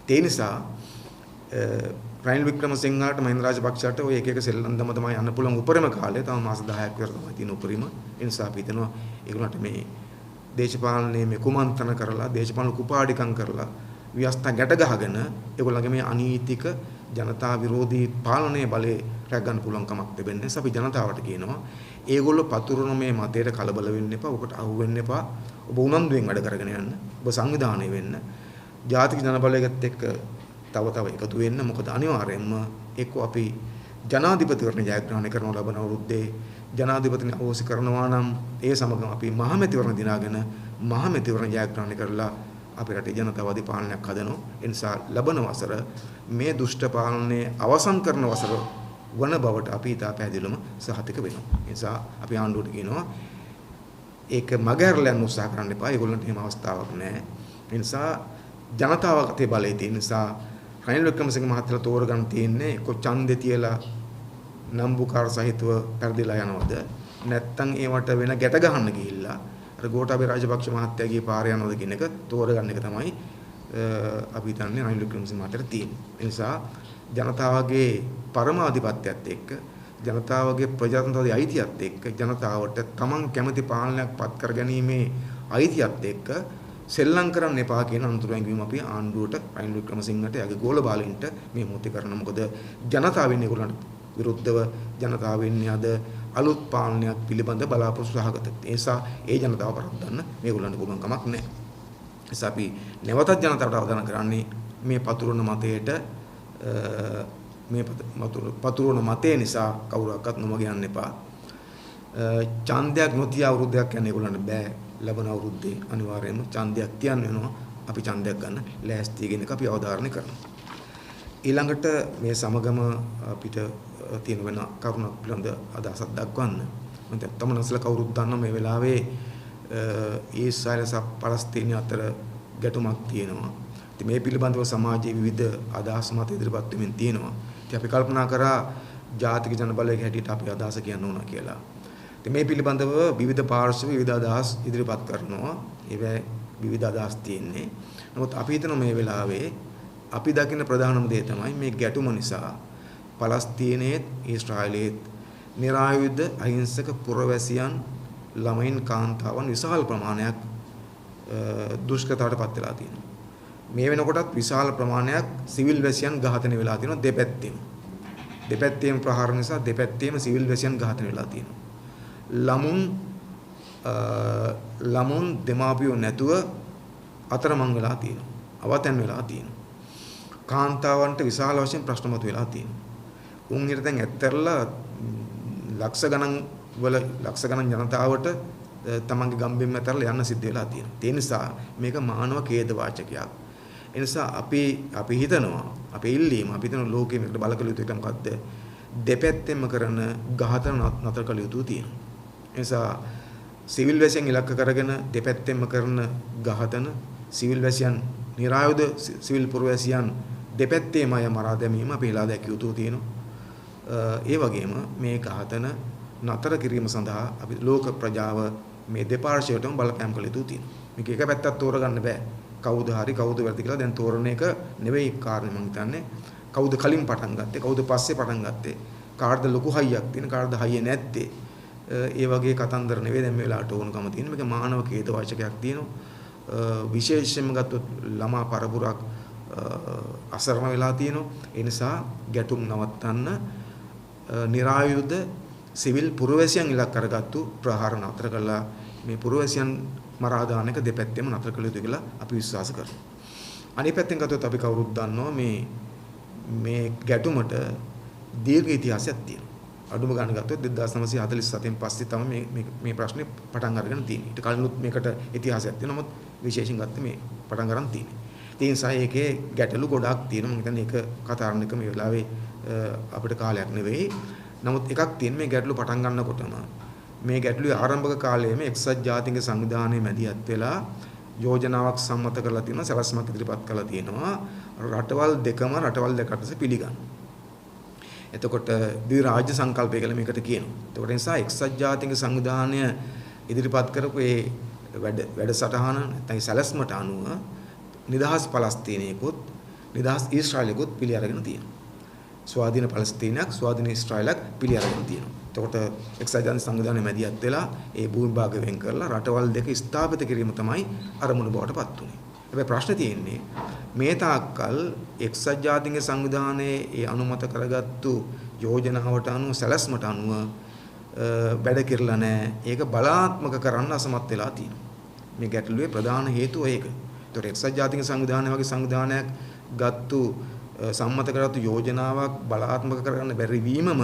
ඒ නිසා රනිල් වික්‍රමසිංහට මහින්ද රාජපක්ෂට ඔය එක එක සෙල්ලම්දම තමයි යන්න පුළුවන් උපරිම කාලය. තව මාස 10ක් විතර තමයි තියෙන උපරිම. ඒ නිසා අපි හිතනවා ඒගොල්ලන්ට මේ දේශපාලනයේ මේ කුමන්ත්‍රණ කරලා දේශපාලන කුපාඩිකම් කරලා ව්‍යවස්ථා ගැට ගහගෙන ඒගොල්ලන්ගේ මේ අනීතික ජනතා විරෝධී පාලනයේ බලය රැක ගන්න පුළුවන් කමක් තිබෙන්නේ නැහැ. අපි ජනතාවට කියනවා ඒගොල්ලෝ පතුරන මේ මතයට කලබල වෙන්න එපා. ඔකට අහු වෙන්න එපා. ඔබ උනන්දුවෙන් වැඩ කරගෙන යන්න. ඔබ සංවිධානය වෙන්න. ජාතික ජනබලයකට එක්ක තව එකතු වෙන්න. මොකද අනිවාර්යයෙන්ම එක්ක අපි ජනාධිපතිවරණ ජයග්‍රහණය කරන ලබන අවුරුද්දේ ජනාධිපතින අවශ්‍ය කරනවා නම් ඒ සමගම අපි මහමැතිවරණ දිනාගෙන මහමැතිවරණ ජයග්‍රහණය කරලා අපේ රටේ ජනතාවාදී පාලනයක් හදනවා. ඒ නිසා ලබන වසර මේ දුෂ්ට පාලනයේ අවසන් කරන වසර වන බවට අපි ඉතා පැහැදිලිවම සහතික වෙනවා. ඒ නිසා අපි ආණ්ඩුවට කියනවා ඒක මගහැරලා යන්න උත්සාහ කරන්න එපා. ඒගොල්ලන්ට එහෙම අවස්ථාවක් නැහැ. ඒ නිසා ජනතාවගේ බලය තියෙන නිසා රනිල් වික්‍රමසිංහ මහත්තයා තෝරගන්න තියෙන්නේ ඡන්දේ තියලා නම්බුකාර සහිතව පෙරදිලා යනවද නැත්නම් ඒවට වෙන ගැට ගහන්න ගිහිල්ලා අර ගෝඨාභය රාජපක්ෂ මහත්තයාගේ පාරේ යනවද කියන එක තෝරගන්න එක තමයි අපි හිතන්නේ රනිල් වික්‍රමසිංහ මහත්තයාට තියෙන්නේ. ඒ නිසා ජනතාවගේ පරමාධිපත්‍යයත් එක්ක ජනතාවගේ ප්‍රජාතන්ත්‍රවාදී අයිතියත් එක්ක ජනතාවට තමන් කැමති පාලනයක් පත් කරගැනීමේ අයිතියත් එක්ක සෙල්ලම් කරන්න එපා කියන අනුතරංගවීම අපි ආණ්ඩුවට රනිල් වික්‍රමසිංහට යගේ ගෝල බාලින්ට මේ මොහොතේ කරන. මොකද ජනතාවෙන් ඒගොල්ලන්ට විරුද්ධව ජනතාවෙන්නේ අද අලුත් පාලනයක් පිළිබඳ බලාපොරොත්තු සහගත. ඒ නිසා ඒ ජනතාව පරද්දන්න මේගොල්ලන්ට පුළුවන් කමක් නැහැ. ඒ නිසා අපි නැවතත් ජනතාවට අවධානය කරන්නේ මේ පතුරවන මතයට මේ පතුරවන මතය නිසා කවුරක්වත් නොමග යන්න එපා. ඡන්දයක් නොතිය අවුරුද්දයක් යන ඒගොල්ලන්ට බෑ. ලබන අවුරුද්දේ අනිවාර්යයෙන්ම ඡන්දයක් තියන්න වෙනවා. අපි ඡන්දයක් ගන්න ලෑස්ති කියන එක අපි අවධාරණය කරනවා. ඊළඟට මේ සමගම අපිට තියෙන වෙන කරුණක් පිළිබඳ අදහසක් දක්වන්න. මම තමනසල කවුරුත් දන්නා මේ වෙලාවේ ඊශ්‍රායල සහ පලස්තීන අතර ගැටුමක් තියෙනවා. ඉතින් මේ පිළිබඳව සමාජයේ විවිධ අදහස් මත ඉදිරිපත් වෙමින් තියෙනවා. ඉතින් අපි කල්පනා කරා ජාතික ජනබලයේ හැටියට අපි අදහස කියන්න ඕන කියලා. ඉතින් මේ පිළිබඳව විවිධ පාර්ශ්ව විවිධ අදහස් ඉදිරිපත් කරනවා. ඒවැ විවිධ අදහස් තියෙන්නේ. නමුත් අපි හිතන මේ වෙලාවේ අපි දකින ප්‍රධානම දේ තමයි මේ ගැටුම නිසා පලස්තීනයේත් ඊශ්‍රායලයේත් නිරායුධ අහිංසක පුරවැසියන් ළමයින් කාන්තාවන් විශාල ප්‍රමාණයක් දුෂ්කරතාවට පත් වෙලා තියෙනවා. මේ වෙනකොටත් විශාල ප්‍රමාණයක් සිවිල් වැසියන් ඝාතනය වෙලා තියෙනවා දෙපැත්තෙම. දෙපැත්තේම ප්‍රහාර නිසා දෙපැත්තේම සිවිල් වැසියන් ඝාතනය වෙලා තියෙනවා. ළමුන් දෙමාපියෝ නැතුව අතරමං වෙලා තියෙනවා. අවතැන් වෙලා තියෙනවා. කාන්තාවන්ට විශාල වශයෙන් ප්‍රශ්න මතුවලා තියෙනවා. උන් හිට දැන් ඇත්තරලා ලක්ෂ ගණන් ජනතාවට තමන්ගේ ගම්බිම් ඇතරලා යන්න සිද්ධ වෙලා තියෙනවා. ඒ නිසා මේක මානව ඛේද වාචකයක්. ඒ නිසා අපි හිතනවා අපේ ඉල්ලීම අපි හිතන ලෝකෙ මේකට බලකල යුතු එක මොකද්ද? දෙපැත්තෙම කරන ඝාතන නතර කළ යුතු තියෙනවා. ඒ නිසා සිවිල් වැසියන් ඉලක්ක කරගෙන දෙපැත්තෙම කරන ඝාතන සිවිල් වැසියන් නිරායුධ සිවිල් පුරවැසියන් දෙපැත්තේම අය මරා දැමීම අපි හෙලා දැකිය යුතු තියෙනවා. ඒ වගේම මේ ඝාතන නතර කිරීම සඳහා අපි ලෝක ප්‍රජාව මේ දෙපාර්ශ්වයටම බලපෑම් කළ යුතු තියෙනවා. මේක එක පැත්තක් තෝරගන්න බෑ. කවුද හරි කවුද වැරදි කියලා දැන් තෝරන එක නෙවෙයි කාරණේ මම හිතන්නේ. කවුද කලින් පටන් ගත්තේ කවුද පස්සේ පටන් ගත්තේ කාටද ලොකු හයියක් තියෙන කාටද හයිය නැත්තේ ඒ වගේ කතන්දර නෙවෙයි දැන් මේ වෙලාවට ඕනකම තියෙන මේක මානව ඛේද වාචකයක් තියෙනවා. විශේෂයෙන්ම ගත්තොත් ළමා පරපුරක් අසරණ වෙලා තියෙනවා. ඒ නිසා ගැටුම් නවත්තන්න නිරායුධ සිවිල් පුරවැසියන් ඉලක්ක කරගත්තු ප්‍රහාර නතර කළා මේ පුරවැසියන් මරා දාන එක දෙපැත්තෙම නතර කළ යුතු කියලා අපි විශ්වාස කරනවා. අනිත් පැත්තෙන් ගත්තොත් අපි කවුරුත් දන්නවා මේ ගැටුමට දීර්ඝ ඉතිහාසයක් තියෙනවා. අඩුම ගණන් ගත්තොත් 1947 පස්සේ තමයි මේ ප්‍රශ්නේ පටන් අරගෙන තියෙන්නේ. ඊට කලිනුත් මේකට ඉතිහාසයක් තියෙනවා. නමුත් විශේෂයෙන් ගත්තේ මේ පටන් ගන්න තියෙන්නේ. ඒ නිසා ඒකේ ගැටලු ගොඩාක් තියෙනවා. මම හිතන්නේ ඒක කතා කරන එක මේ වෙලාවේ අපිට කාලයක් නෙවෙයි. නමුත් එකක් තියෙන මේ ගැටලු පටන් ගන්නකොටම මේ ගැටලුවේ ආරම්භක කාලයේම එක්සත් ජාතීන්ගේ සංවිධානයේ මැදිහත් වෙලා යෝජනාවක් සම්මත කරලා තියෙනවා. සලස්මක් ඉදිරිපත් කරලා තියෙනවා. රටවල් දෙකට පිළිගන්න. එතකොට ද්වි රාජ්‍ය සංකල්පය කියලා මේකට කියනවා. එතකොට නිසා එක්සත් ජාතීන්ගේ සංවිධානය ඉදිරිපත් කරපු ඒ වැඩසටහන නැත්නම් සැලැස්මට අනුව නිදහස් පලස්තීනයකුත් නිදහස් ඊශ්‍රායලයකුත් පිළි අරගෙන තියෙනවා. ස්වාධීන පලස්තීනයක් ස්වාධීන ඊශ්‍රායලයක් පිළි අරගෙන තියෙනවා. එතකොට එක්සත් ජාතීන් සංවිධානයේ මැදිහත් වෙලා ඒ භූමිභාග වෙන් කරලා රටවල් දෙක ස්ථාපිත කිරීම තමයි අරමුණු බවට පත් වුනේ. හැබැයි ප්‍රශ්නේ තියෙන්නේ මේ තාක්කල් එක්සත් ජාතීන්ගේ සංවිධානයේ ඒ අනුමත කරගත්තු යෝජනාවට අනුව සැලැස්මට අනුව වැඩ කෙරලා නැහැ. ඒක බලාත්මක කරන්න අසමත් වෙලා තියෙනවා. මේ ගැටලුවේ ප්‍රධාන හේතුව ඒක. ඒතකොට එක්සත් ජාතීන්ගේ සංවිධානය වගේ සංවිධානයක් ගත්තු සම්මත කරගත්තු යෝජනාවක් බලාත්මක කරගන්න බැරි වීමම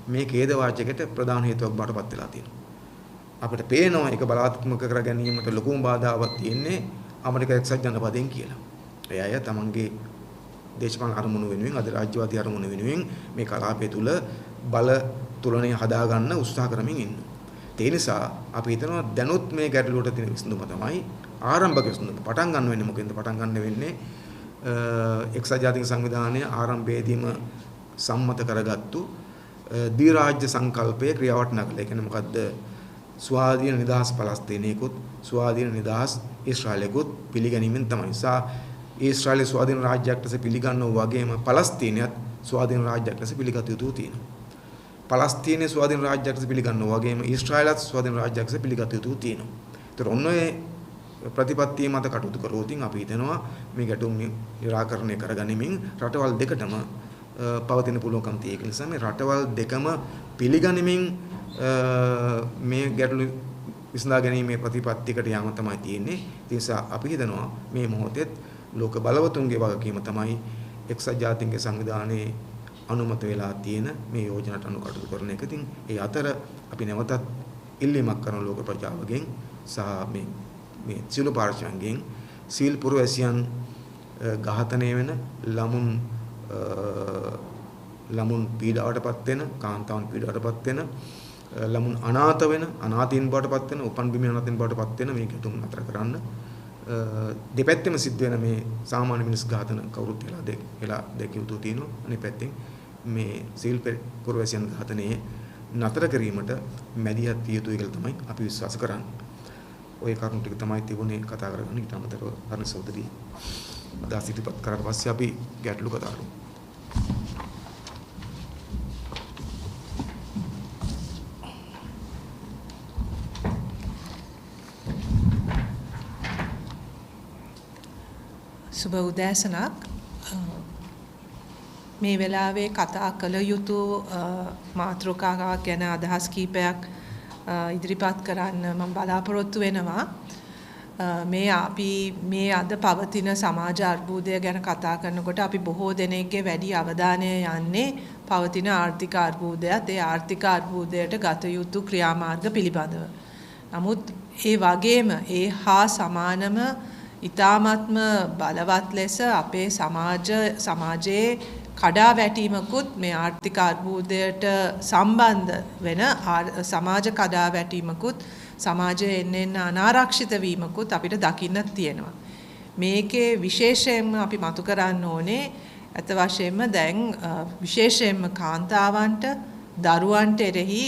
මේ ඛේද වාචකයට ප්‍රධාන හේතුවක් බවට පත් වෙලා තියෙනවා. අපිට පේනවා ඒක බලාත්මක කර ගැනීමට ලොකුම බාධාවක් තියෙන්නේ ඇමරික එක්සත් ජනපදයෙන් කියලා. ඒ අය තමන්ගේ දේශපාලන අරමුණු වෙනුවෙන් අධිරාජ්‍යවාදී අරමුණු වෙනුවෙන් මේ කලාපය තුල බල තුලණය හදාගන්න උත්සාහ කරමින් ඉන්නවා. ඒ නිසා අපි හිතනවා දැනුත් මේ ගැටලුවට තියෙන විසඳුම තමයි ආරම්භක විසඳුම. පටන් ගන්න වෙන්නේ මොකෙන්ද? පටන් ගන්න වෙන්නේ එක්සත් ජාතීන් සංවිධානයේ ආරම්භයේදීම සම්මත කරගත්තු ද්විරාජ්‍ය සංකල්පයේ ක්‍රියාවට නගලා. ඒ කියන්නේ මොකද්ද? ස්වාධීන නිදහස් පලස්තීනයකුත් ස්වාධීන නිදහස් ඊශ්‍රායලයකුත් පිළිගැනීමෙන් තමයි. ඊශ්‍රායලයේ ස්වාධීන රාජ්‍යයක් ලෙස පිළිගන්නවා වගේම පලස්තීනයත් ස්වාධීන රාජ්‍යයක් ලෙස පිළිගත යුතු තියෙනවා. පලස්තීනයේ ස්වාධීන රාජ්‍යයක් ලෙස පිළිගන්නවා වගේම ඊශ්‍රායලත් ස්වාධීන රාජ්‍යයක් ලෙස පිළිගත යුතු තියෙනවා. ඒතර ඔන්න ඔය ප්‍රතිපත්තිය මත කටයුතු කරොත් අපි හිතනවා මේ ගැටුම් निराකරණය කරගනිමින් රටවල් දෙකටම පවතින පුළුවන්කම් තියෙක නිසා මේ රටවල් දෙකම පිළිගනිමින් මේ ගැටලු විසඳා ගැනීමේ ප්‍රතිපත්තියකට යාම තමයි තියෙන්නේ. ඒ නිසා අපි හිතනවා මේ මොහොතේ ලෝක බලවතුන්ගේ වගකීම තමයි එක්සත් ජාතීන්ගේ සංවිධානයේ අනුමත වෙලා තියෙන මේ යෝජනාවට අනුව කටයුතු කරන එක. ඉතින් ඒ අතර අපි නැවතත් ඉල්ලීමක් කරන ලෝක ප්‍රජාවගෙන් සහ මේ සියලු පාර්ශ්වයන්ගෙන් සිවිල් පුරවැසියන් ඝාතනය වෙන ළමුන් පීඩාවටපත් වෙන කාන්තාවන් පීඩාවටපත් වෙන ළමුන් අනාථ වෙන අනාථීන් බවටපත් වෙන උපන් බිමේ අනාථීන් බවටපත් වෙන මේ ගැටුම් නතර කරන්න දෙපැත්තෙම සිද්ධ වෙන මේ සාමාන්‍ය මිනිස් ඝාතන කවුරුත් එලා දැකිය යුතු තියෙනවා. අනිත් පැත්තෙන් මේ සිවිල් පුරවැසියන් ඝාතනයේ නතර කිරීමට මැදිහත් විය යුතුයි කියලා තමයි අපි විශ්වාස කරන්නේ. ওই කරුණු ටික තමයි තිබුණේ කතා කරගන්න. ඊට අමතරව අරණ සහෝදරී අදහස් ඉදිරිපත් කරාට පස්සේ අපි ගැටලු කතා කරමු. සුබ උදෑසනක්. මේ වෙලාවේ කතා කළ යුතු මාතෘකාවක් ගැන අදහස් කීපයක් ඉදිරිපත් කරන්න මම බලාපොරොත්තු වෙනවා. අපි මේ අද පවතින සමාජ අර්බුදය ගැන කතා කරනකොට අපි බොහෝ දෙනෙක්ගේ වැඩි අවධානය යන්නේ පවතින ආර්ථික අර්බුදයත් ඒ ආර්ථික අර්බුදයට ගත යුතු ක්‍රියාමාර්ග පිළිබඳව. නමුත් ඒ වගේම ඒ හා සමානම ඉතාමත්ම බලවත් ලෙස අපේ සමාජයේ කඩා වැටීමකුත් මේ ආර්ථික අර්බුදයට සම්බන්ධ වෙන සමාජ කඩා වැටීමකුත් සමාජයේ එන්න අනාරක්ෂිත වීමකුත් අපිට දකින්න තියෙනවා. මේකේ විශේෂයෙන්ම අපි මතු කරන්න ඕනේ අත වශයෙන්ම දැන් විශේෂයෙන්ම කාන්තාවන්ට දරුවන්ට එරෙහි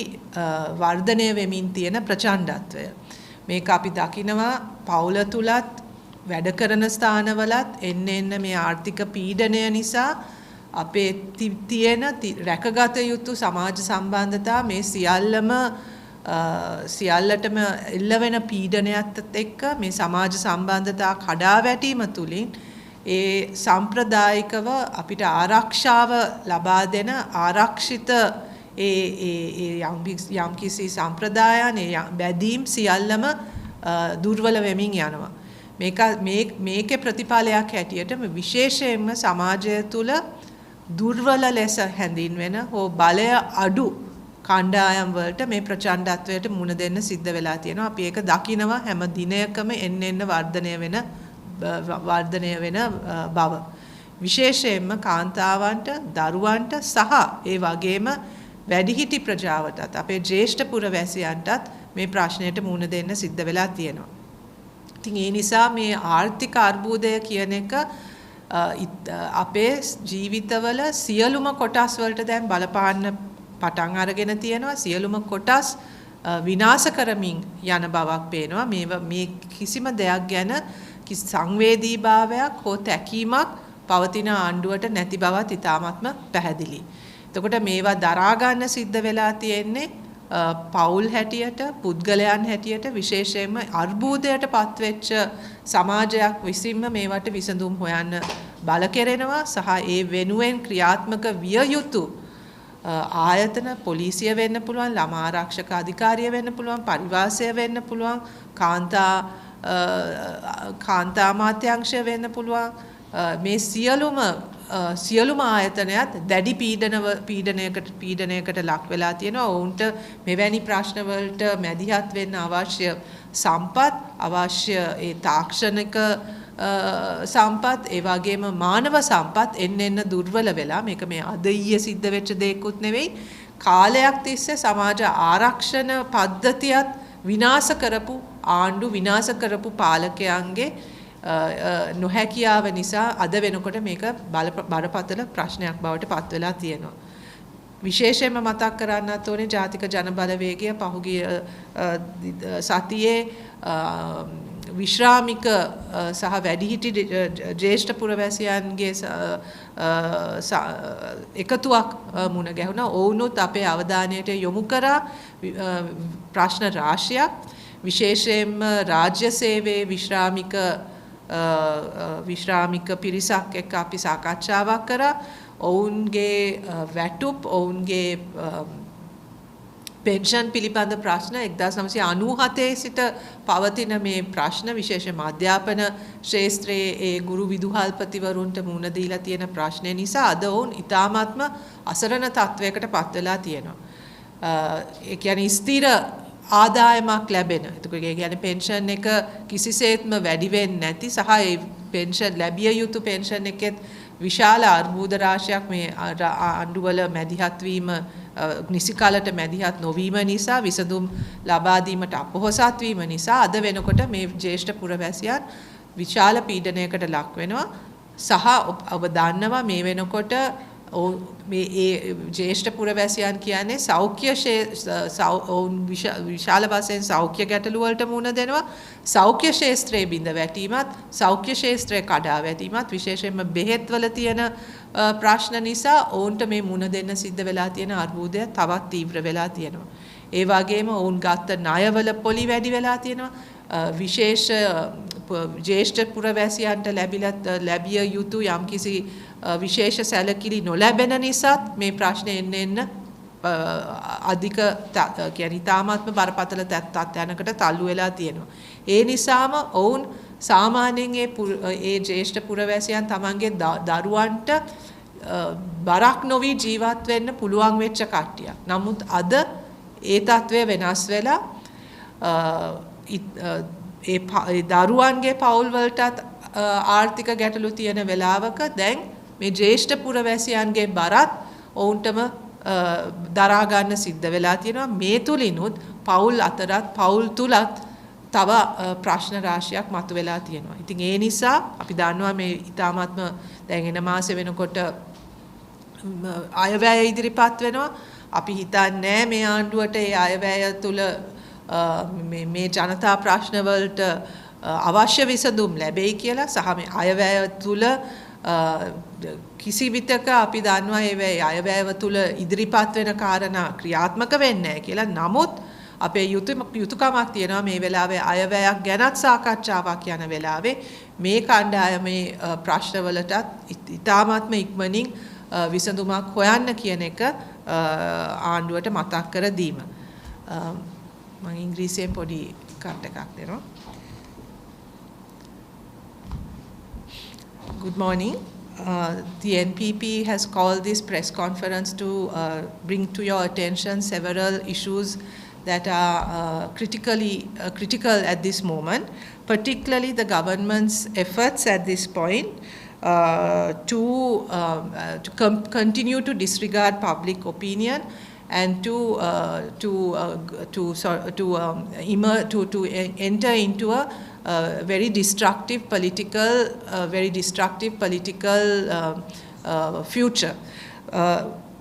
වර්ධනය වෙමින් තියෙන ප්‍රචණ්ඩත්වය. මේක අපි දකිනවා පවුල තුලත් වැඩ කරන ස්ථානවලත් එන්න මේ ආර්ථික පීඩනය නිසා අපේ තියෙන රැකගත යුතු සමාජ සම්බන්ධතා මේ සියල්ලටම එල්ල වෙන පීඩනයත් එක්ක මේ සමාජ සම්බන්ධතා කඩා වැටීම තුලින් ඒ සම්ප්‍රදායිකව අපිට ආරක්ෂාව ලබා දෙන ආරක්ෂිත යම්කිසි සම්ප්‍රදායන් බැදීම් සියල්ලම දුර්වල වෙමින් යනවා. මේකේ ප්‍රතිඵලයක් හැටියට විශේෂයෙන්ම සමාජය තුළ දුර්වල ලෙස හැඳින්වෙන හෝ බලය අඩු කණ්ඩායම් වලට මේ ප්‍රචණ්ඩත්වයට මුහුණ දෙන්න සිද්ධ වෙලා තියෙනවා. අපි ඒක දකිනවා හැම දිනයකම එන්න වර්ධනය වෙන බව. විශේෂයෙන්ම කාන්තාවන්ට, දරුවන්ට සහ ඒ වගේම වැඩිහිටි ප්‍රජාවටත් අපේ ජ්‍යෙෂ්ඨ පුරවැසියන්ටත් මේ ප්‍රශ්නයට මුහුණ දෙන්න සිද්ධ වෙලා තියෙනවා. ඉතින් ඒ නිසා මේ ආර්ථික අර්බුදය කියන එක අපේ ජීවිතවල සියලුම කොටස් වලට දැන් බලපාන්න පටන් අරගෙන තියෙනවා. සියලුම කොටස් විනාශ කරමින් යන බවක් පේනවා. මේ කිසිම දෙයක් ගැන සංවේදීභාවයක් හෝ තැකීමක් පවතින ආණ්ඩුවට නැති බවත් ඉතාමත්ම පැහැදිලි. එතකොට මේවා දරා ගන්න සිද්ධ වෙලා තියෙන්නේ පවුල් හැටියට, පුද්ගලයන් හැටියට විශේෂයෙන්ම අර්බුදයට පත්වෙච්ච සමාජයක් විසින්ම මේවට විසඳුම් හොයන්න බල කෙරෙනවා සහ ඒ වෙනුවෙන් ක්‍රියාත්මක විය යුතු ආයතන පොලිසිය වෙන්න පුළුවන්, ළමා ආරක්ෂක අධිකාරිය වෙන්න පුළුවන්, පරිවාසය වෙන්න පුළුවන්, කාන්තා අමාත්‍යාංශය වෙන්න පුළුවන්. මේ සියලුම ආයතනයත් දැඩි පීඩනයකට ලක් වෙලා තියෙනවා. ඔවුන්ට මෙවැනි ප්‍රශ්න වලට මැදිහත් වෙන්න අවශ්‍ය සම්පත්, අවශ්‍ය ඒ තාක්ෂණික සම්පත්, ඒ වගේම මානව සම්පත් එන්න දුර්වල වෙලා මේක මේ අද ඊයේ සිද්ධ වෙච්ච දෙයක්ුත් නෙවෙයි. කාලයක් තිස්සේ සමාජ ආරක්ෂණ පද්ධතියත් විනාශ කරපු ආණ්ඩු, විනාශ කරපු පාලකයන්ගේ නොහැකියාව නිසා අද වෙනකොට මේක බරපතල ප්‍රශ්නයක් බවට පත් වෙලා තියෙනවා. විශේෂයෙන්ම මතක් කරන්නත් ඕනේ ජාතික ජනබලවේගය පහුගිය සතියේ විශ්‍රාමික සහ වැඩිහිටි ජ්‍යෙෂ්ඨ පුරවැසියන්ගේ එකතුවක් මුණ ගැහුණා. ඔවුනුත් අපේ අවධානයට යොමු කරා ප්‍රශ්න රාශියක්. විශේෂයෙන්ම රාජ්‍ය සේවයේ විශ්‍රාමික පිරිසක් එක්ක අපි සාකච්ඡාවක් කරා. ඔවුන්ගේ වැටුප්, ඔවුන්ගේ පෙන්ෂන් පිළිබඳ ප්‍රශ්න 1997 සිට පවතින මේ ප්‍රශ්න විශේෂයෙන්ම අධ්‍යාපන ශාස්ත්‍රයේ ඒ ගුරු විදුහල්පතිවරුන්ට මුහුණ දීලා තියෙන ප්‍රශ්න නිසා අද ඔවුන් ඉතාමත්ම අසරණ තත්වයකට පත් වෙලා තියෙනවා. ඒ කියන්නේ ස්ථිර ආදායමක් ලැබෙන. එතකොට ඒ කියන්නේ පෙන්ෂන් එක කිසිසේත්ම වැඩි වෙන්නේ නැති සහ ඒ පෙන්ෂන් ලැබිය යුතු පෙන්ෂන් එකෙත් විශාල අර්බුද රාශියක් මේ ආණ්ඩුවල මැදිහත් වීම නිසි කාලට මැදිහත් නොවීම නිසා විසඳුම් ලබා දීමට අපොහසත් වීම නිසා අද වෙනකොට මේ ජ්‍යෙෂ්ඨ පුරවැසියන් විශාල පීඩනයකට ලක් වෙනවා. සහ ඔබ දන්නවා මේ වෙනකොට මේ ඒ ජ්‍යෙෂ්ඨ පුරවැසියන් කියන්නේ සෞඛ්‍ය විශාල වශයෙන් සෞඛ්‍ය ගැටලු වලට මුහුණ දෙනවා. සෞඛ්‍ය ශාස්ත්‍රයේ බිඳ වැටීමත්, සෞඛ්‍ය ශාස්ත්‍රයේ කඩා වැටීමත්, විශේෂයෙන්ම බෙහෙත්වල තියෙන ප්‍රශ්න නිසා ඔවුන්ට මේ මුහුණ දෙන්න සිද්ධ වෙලා තියෙන අර්බුදය තවත් තීව්‍ර වෙලා තියෙනවා. ඒ වගේම ඔවුන් ගත්ත ණයවල පොලි වැඩි වෙලා තියෙනවා. විශේෂ ජ්‍යෙෂ්ඨ පුරවැසියන්ට ලැබිය යුතු යම්කිසි විශේෂ සැලකිලි නොලැබෙන නිසාත් මේ ප්‍රශ්නේ එන්න අධික කියන්නේ තාමත්ම බරපතල තත්ත්වයකට තල්ලු වෙලා තියෙනවා. ඒ නිසාම ඔවුන් සාමාන්‍යයෙන් ඒ ජ්‍යෙෂ්ඨ පුරවැසියන් තමන්ගේ දරුවන්ට බරක් නොවි ජීවත් වෙන්න පුළුවන් වෙච්ච කට්ටියක්. නමුත් අද ඒ තත්ත්වය වෙනස් වෙලා ඒ දරුවන්ගේ පවුල් වලටත් ආර්ථික ගැටලු තියෙන වෙලාවක දැන් මේ ජ්‍යෙෂ්ඨ පුරවැසියන්ගේ බරත් ඔවුන්ටම දරා ගන්න සිද්ධ වෙලා තියෙනවා. මේ තුලිනුත් පවුල් අතරත් පවුල් තුලත් තව ප්‍රශ්න රාශියක් මතුවලා තියෙනවා. ඉතින් ඒ නිසා අපි දන්නවා මේ ඊ타මාත්ම දැන් එන මාසෙ වෙනකොට අයවැය ඉදිරිපත් වෙනවා. අපි හිතන්නේ මේ ආණ්ඩුවට ඒ අයවැය තුල මේ ජනතා ප්‍රශ්න වලට අවශ්‍ය විසඳුම් ලැබෙයි කියලා සහ මේ අයවැය තුල කිසි විටක අපි දන්නවා ඒ අයවැය තුල ඉදිරිපත් වෙන කාරණා ක්‍රියාත්මක වෙන්නේ නැහැ කියලා. නමුත් අපේ යුතුයකමක් තියෙනවා මේ වෙලාවේ අයවැයක් ගැනත් සාකච්ඡාවක් යන වෙලාවේ මේ කණ්ඩායමේ ප්‍රශ්න වලටත් ඉතාමත්ම ඉක්මනින් විසඳුමක් හොයන්න කියන එක ආණ්ඩුවට මතක් කර දීම. මම ඉංග්‍රීසියෙන් පොඩි කට් එකක් දෙනවා. Good morning. The NPP has called this press conference to bring to your attention several issues that are critical at this moment, particularly the government's efforts at this point to continue to disregard public opinion and to enter into a very destructive political future.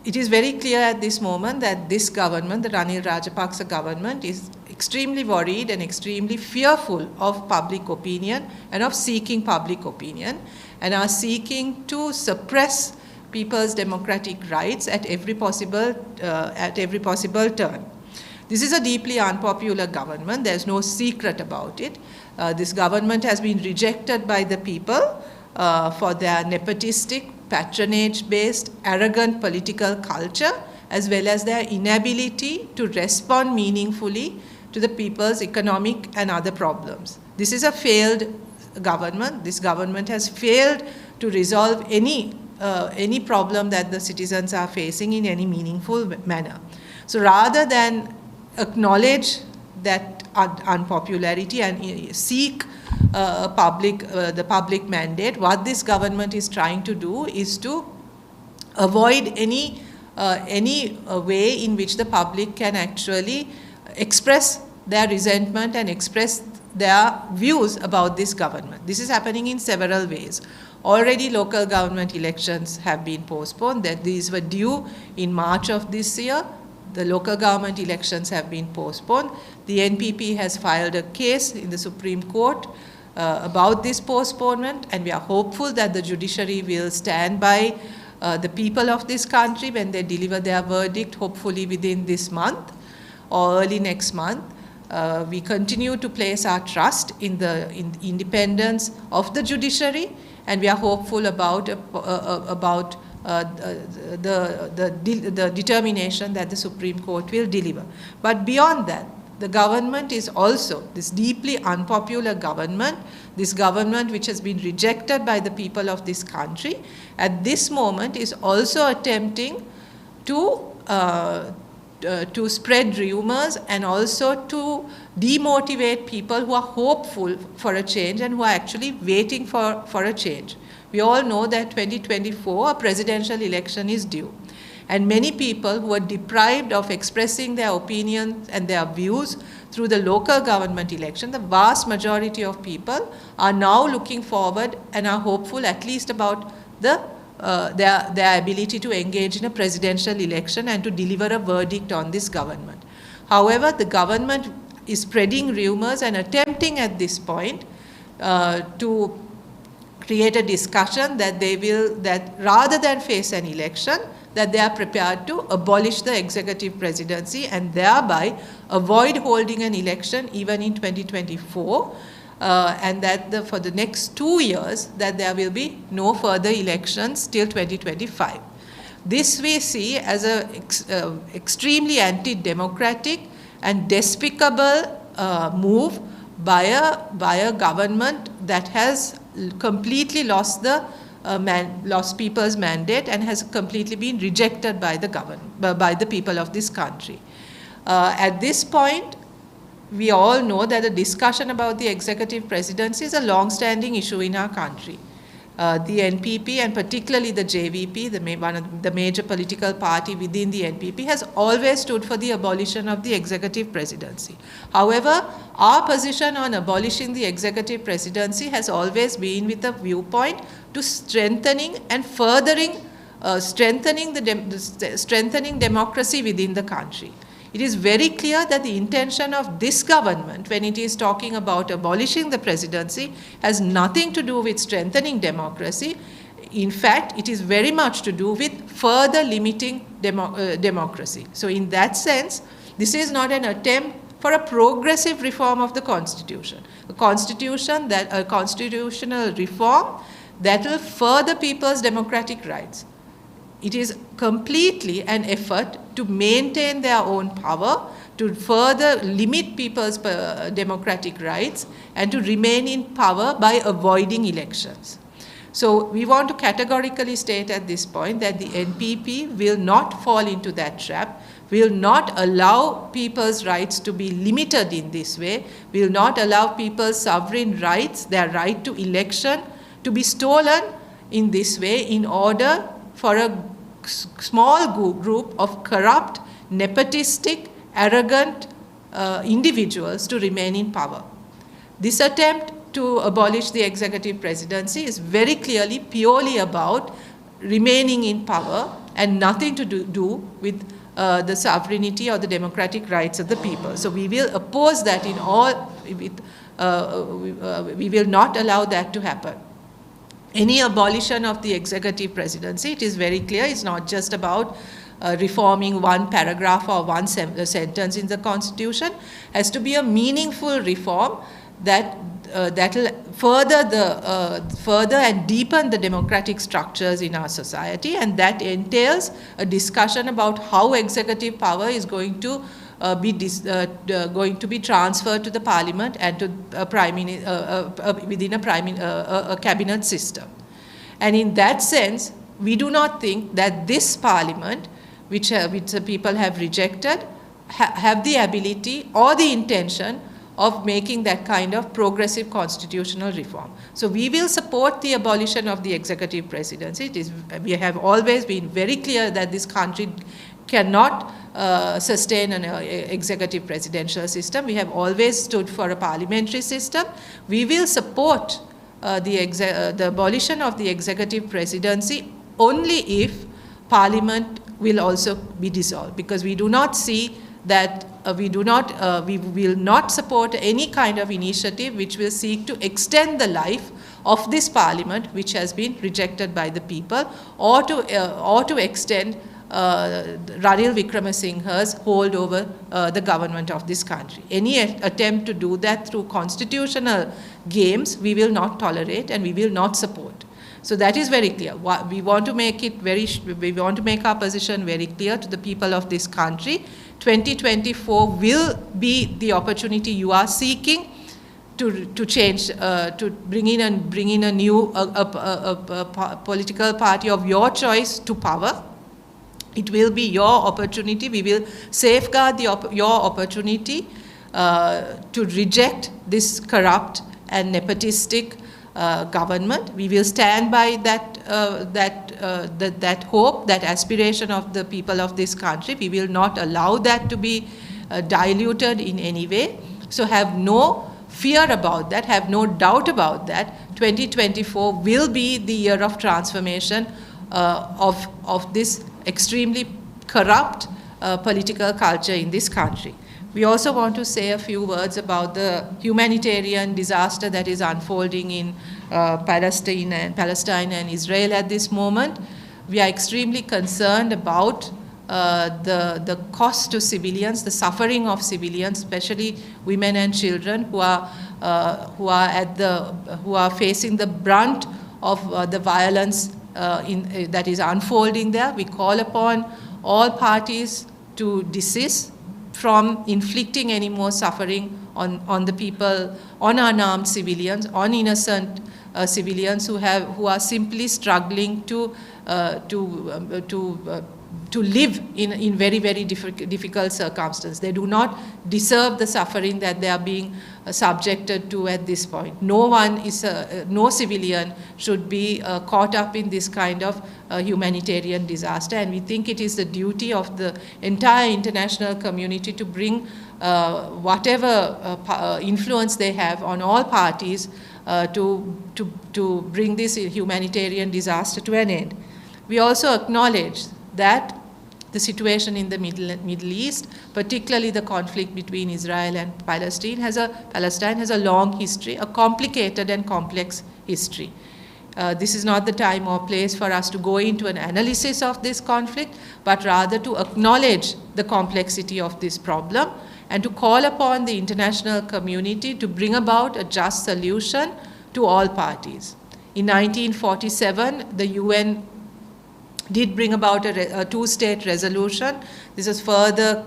It is very clear at this moment that this government, the Ranil Rajapaksa government, is extremely worried and extremely fearful of public opinion and of seeking public opinion, and are seeking to suppress people's democratic rights at every possible turn. This is a deeply unpopular government. There's no secret about it. This government has been rejected by the people for their nepotistic, patronage-based, arrogant political culture, as well as their inability to respond meaningfully to the people's economic and other problems. This is a failed government. This government has failed to resolve any problem that the citizens are facing in any meaningful manner. So rather than acknowledge that unpopularity and seek the public mandate, what this government is trying to do is to avoid any way in which the public can actually express their resentment and express their views about this government. This is happening in several ways. Already local government elections have been postponed. That these were due in March of this year. The local government elections have been postponed. The NPP has filed a case in the Supreme Court about this postponement, and we are hopeful that the judiciary will stand by the people of this country when they deliver their verdict, hopefully within this month or early next month. We continue to place our trust in the independence of the judiciary, and we are hopeful about the determination that the Supreme Court will deliver. But beyond that, the government is also, this deeply unpopular government, this government which has been rejected by the people of this country, at this moment is also attempting to spread rumors and also to demotivate people who are hopeful for a change and who are actually waiting for a change. We all know that 2024, a presidential election is due. And many people who are deprived of expressing their opinions and their views through the local government election, the vast majority of people are now looking forward and are hopeful at least about the their ability to engage in a presidential election and to deliver a verdict on this government. However, the government is spreading rumors and attempting at this point to create a discussion that rather than face an election, that they are prepared to abolish the executive presidency and thereby avoid holding an election even in 2024, and that for the next 2 years that there will be no further elections till 2025. This we see as an extremely anti-democratic and despicable move by a government that has completely lost people's mandate and has completely been rejected by the people of this country. At this point, we all know that the discussion about the executive presidency is a long-standing issue in our country. The NPP and particularly the JVP, one of the major political party within the NPP, has always stood for the abolition of the executive presidency. However, our position on abolishing the executive presidency has always been with a viewpoint to strengthening and furthering strengthening democracy within the country. It is very clear that the intention of this government, when it is talking about abolishing the presidency, has nothing to do with strengthening democracy. In fact, it is very much to do with further limiting democracy. So in that sense, this is not an attempt for a progressive reform of the Constitution. A constitutional reform that will further people's democratic rights. It is completely an effort to maintain their own power, to further limit people's democratic rights, and to remain in power by avoiding elections. So we want to categorically state at this point that the NPP will not fall into that trap, will not allow people's rights to be limited in this way, will not allow people's sovereign rights, their right to election, to be stolen in this way in order for a small group of corrupt, nepotistic, arrogant individuals to remain in power. This attempt to abolish the executive presidency is very clearly purely about remaining in power and nothing to do with the sovereignty or the democratic rights of the people. So we will oppose that in all, we will not allow that to happen. Any abolition of the executive presidency, it is very clear, it's not just about reforming one paragraph or one sentence in the Constitution. It has to be a meaningful reform that will further and deepen the democratic structures in our society, and that entails a discussion about how executive power is going to be transferred to the parliament and to within a cabinet system. And in that sense, we do not think that this parliament, which the people have rejected, have the ability or the intention of making that kind of progressive constitutional reform. So we will support the abolition of the executive presidency. We have always been very clear that this country cannot sustain an executive presidential system. We have always stood for a parliamentary system. We will support the abolition of the executive presidency only if Parliament will also be dissolved, because we do not see that we will not support any kind of initiative which will seek to extend the life of this Parliament, which has been rejected by the people, or to extend Ranil Wickremesinghe's hold over the government of this country. Any attempt to do that through constitutional games, we will not tolerate and we will not support. So that is very clear. We want to make our position very clear to the people of this country. 2024 will be the opportunity you are seeking to change, to bring in a new political party of your choice to power. It will be your opportunity. We will safeguard your opportunity to reject this corrupt and nepotistic government. We will stand by that hope, that aspiration of the people of this country. We will not allow that to be diluted in any way. So have no fear about that, have no doubt about that. 2024 will be the year of transformation of this extremely corrupt political culture in this country. We also want to say a few words about the humanitarian disaster that is unfolding in Palestine and Israel at this moment. We are extremely concerned about the cost to civilians, the suffering of civilians, especially women and children who are facing the brunt of the violence that is unfolding there. We call upon all parties to desist from inflicting any more suffering on the people, on unarmed civilians, on innocent civilians who are simply struggling to live in very, very difficult circumstances. They do not deserve the suffering that they are being subjected to at this point. No civilian should be caught up in this kind of humanitarian disaster, and we think it is the duty of the entire international community to bring whatever influence they have on all parties to bring this humanitarian disaster to an end. We also acknowledge that the situation in the Middle East, particularly the conflict between Israel and Palestine has a long history, a complicated and complex history. This is not the time or place for us to go into an analysis of this conflict, but rather to acknowledge the complexity of this problem and to call upon the international community to bring about a just solution to all parties. In 1947, the UN did bring about a two-state resolution. This is further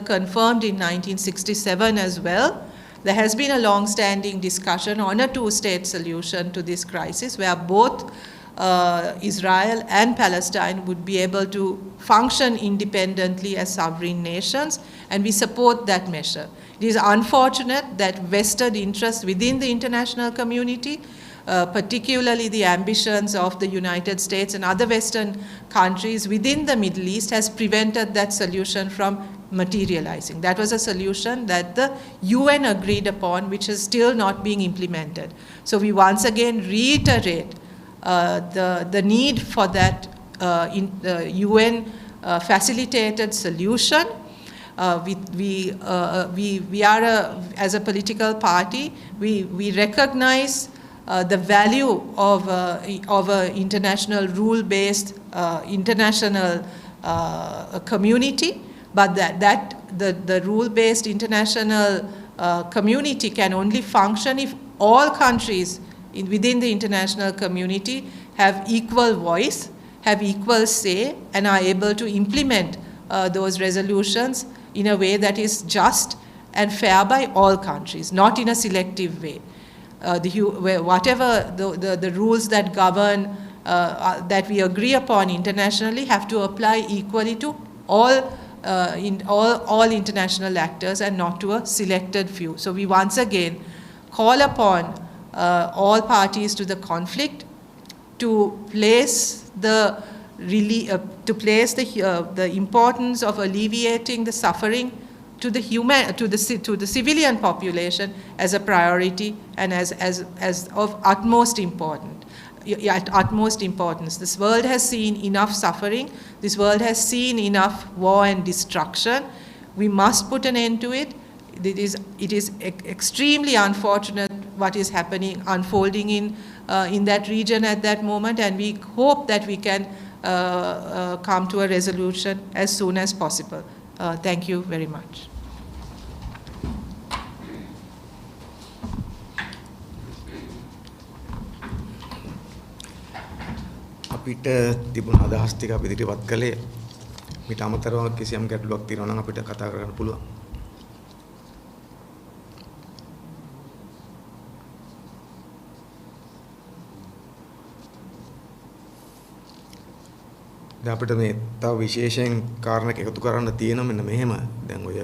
confirmed in 1967 as well. There has been a long-standing discussion on a two-state solution to this crisis where both Israel and Palestine would be able to function independently as sovereign nations, and we support that measure. It is unfortunate that vested interests within the international community, particularly the ambitions of the United States and other Western countries within the Middle East, has prevented that solution from materializing. That was a solution that the UN agreed upon, which is still not being implemented. So we once again reiterate the need for that UN facilitated solution. We are, as a political party, we recognize the value of an international rule-based international community, but the rule-based international community can only function if all countries within the international community have equal voice, have equal say, and are able to implement those resolutions in a way that is just and fair by all countries, not in a selective way. Whatever the rules that govern, that we agree upon internationally, have to apply equally to all international actors and not to a selected few. So we once again call upon all parties to the conflict to place the importance of alleviating the suffering to the civilian population as a priority and as of utmost importance. This world has seen enough suffering. This world has seen enough war and destruction. We must put an end to it. It is extremely unfortunate what is unfolding in that region at that moment, and we hope that we can come to a resolution as soon as possible. Thank you very much. අපිට තිබුණ අදහස් ටික අපි ඉදිරිපත් කළේ. මිට අමතරව කිසියම් ගැටලුවක් තියෙනවා නම් අපිට කතා කරන්න පුළුවන්. දැන් අපිට මේ තව විශේෂයෙන් කාරණයක් එකතු කරන්න තියෙනවා මෙන්න මෙහෙම. දැන් ඔය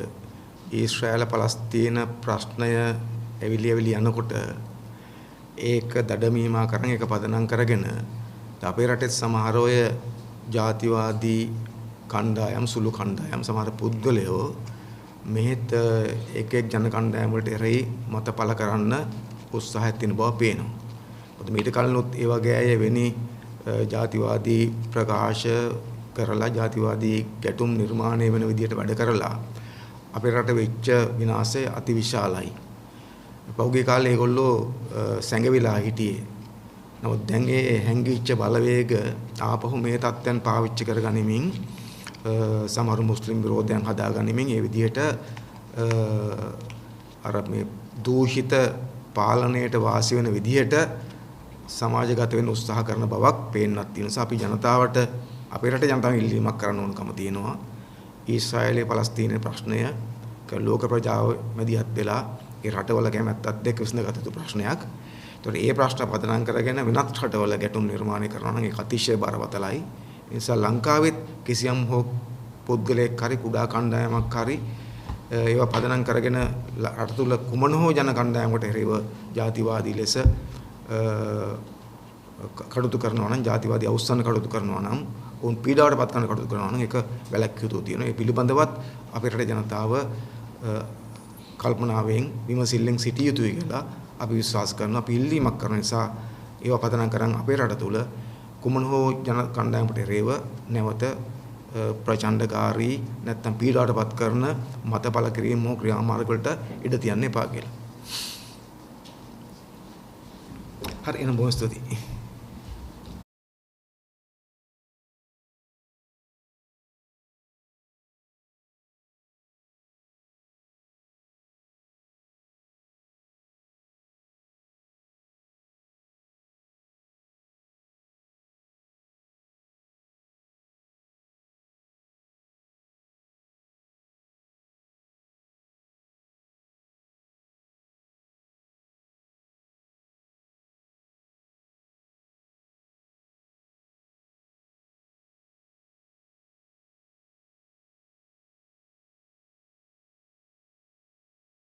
ඊශ්‍රායල පලස්තීන ප්‍රශ්නය එවිලි යනකොට ඒක දඩමීමා කරන එක පදනම් කරගෙන අපේ රටේ සමහර ඔය ජාතිවාදී කණ්ඩායම් සුළු කණ්ඩායම් සමහර පුද්ගලයෝ මෙහෙත් එක ජන කණ්ඩායම් වලට එරෙහි මත පළ කරන්න උත්සාහයක් තියෙන බව පේනවා. මොකද මීට කලිනුත් ඒ වගේ අය වෙනි ජාතිවාදී ප්‍රකාශ කරලා ජාතිවාදී ගැටුම් නිර්මාණය වෙන විදිහට වැඩ කරලා අපේ රට වෙච්ච විනාශය අතිවිශාලයි. පෞගේ කාලේ ඒගොල්ලෝ සැඟවිලා හිටියේ. නමුත් දැන් ඒ හැංගිච්ච බලවේග ආපහු මේ තත්ත්වයන් පාවිච්චි කරගනිමින් සමහර මුස්ලිම් විරෝධයන් හදාගනිමින් ඒ විදිහට අර මේ දූෂිත පාලනයට වාසි වෙන විදිහට සමාජගත වෙන්න උත්සාහ කරන බවක් පේන්නත් තියෙන නිසා අපි ජනතාවට අපේ රටේ ජනතාව ඉල්ලීමක් කරන්න ඕනකම තියෙනවා. ඊශ්‍රායලයේ පලස්තීනයේ ප්‍රශ්නය ලෝක ප්‍රජාව මැදිහත් වෙලා ඒ රටවල කැමැත්තත් එක්ක විසඳගත යුතු ප්‍රශ්නයක්. ඒතකොට මේ ප්‍රශ්න පදනම් කරගෙන වෙනත් රටවල ගැටුම් නිර්මාණය කරනවා නම් ඒක අතිශය බරපතලයි. ඒ නිසා ලංකාවෙත් කිසියම් හෝ පුද්ගලයෙක් හරි කුඩා කණ්ඩායමක් හරි ඒවා පදනම් කරගෙන රට තුල කුමන හෝ ජන කණ්ඩායමකට එරෙහිව ජාතිවාදී ලෙස කටයුතු කරනවා නම් ජාතිවාදී අවුස්සන කටයුතු කරනවා නම් උන් පීඩාවට පත් කරන කටයුතු කරනවා නම් ඒක වැළැක්විය යුතු තියෙනවා. ඒ පිළිබඳවත් අපේ රටේ ජනතාව කල්පනාවෙන් විමසිල්ලෙන් සිටිය යුතුයි කියලා අපි විශ්වාස කරනවා. අපි ඉල්ලීමක් කරන නිසා ඒවා පදනම් කරන් අපේ රට තුල කුමන හෝ ජන කණ්ඩායමකට එරෙහිව නැවත ප්‍රචණ්ඩකාරී නැත්නම් පීඩාවටපත් කරන මතපල කිරීම හෝ ක්‍රියාමාර්ග වලට ඉඩ තියන්න එපා කියලා. හරි එන බොහොම ස්තුතියි.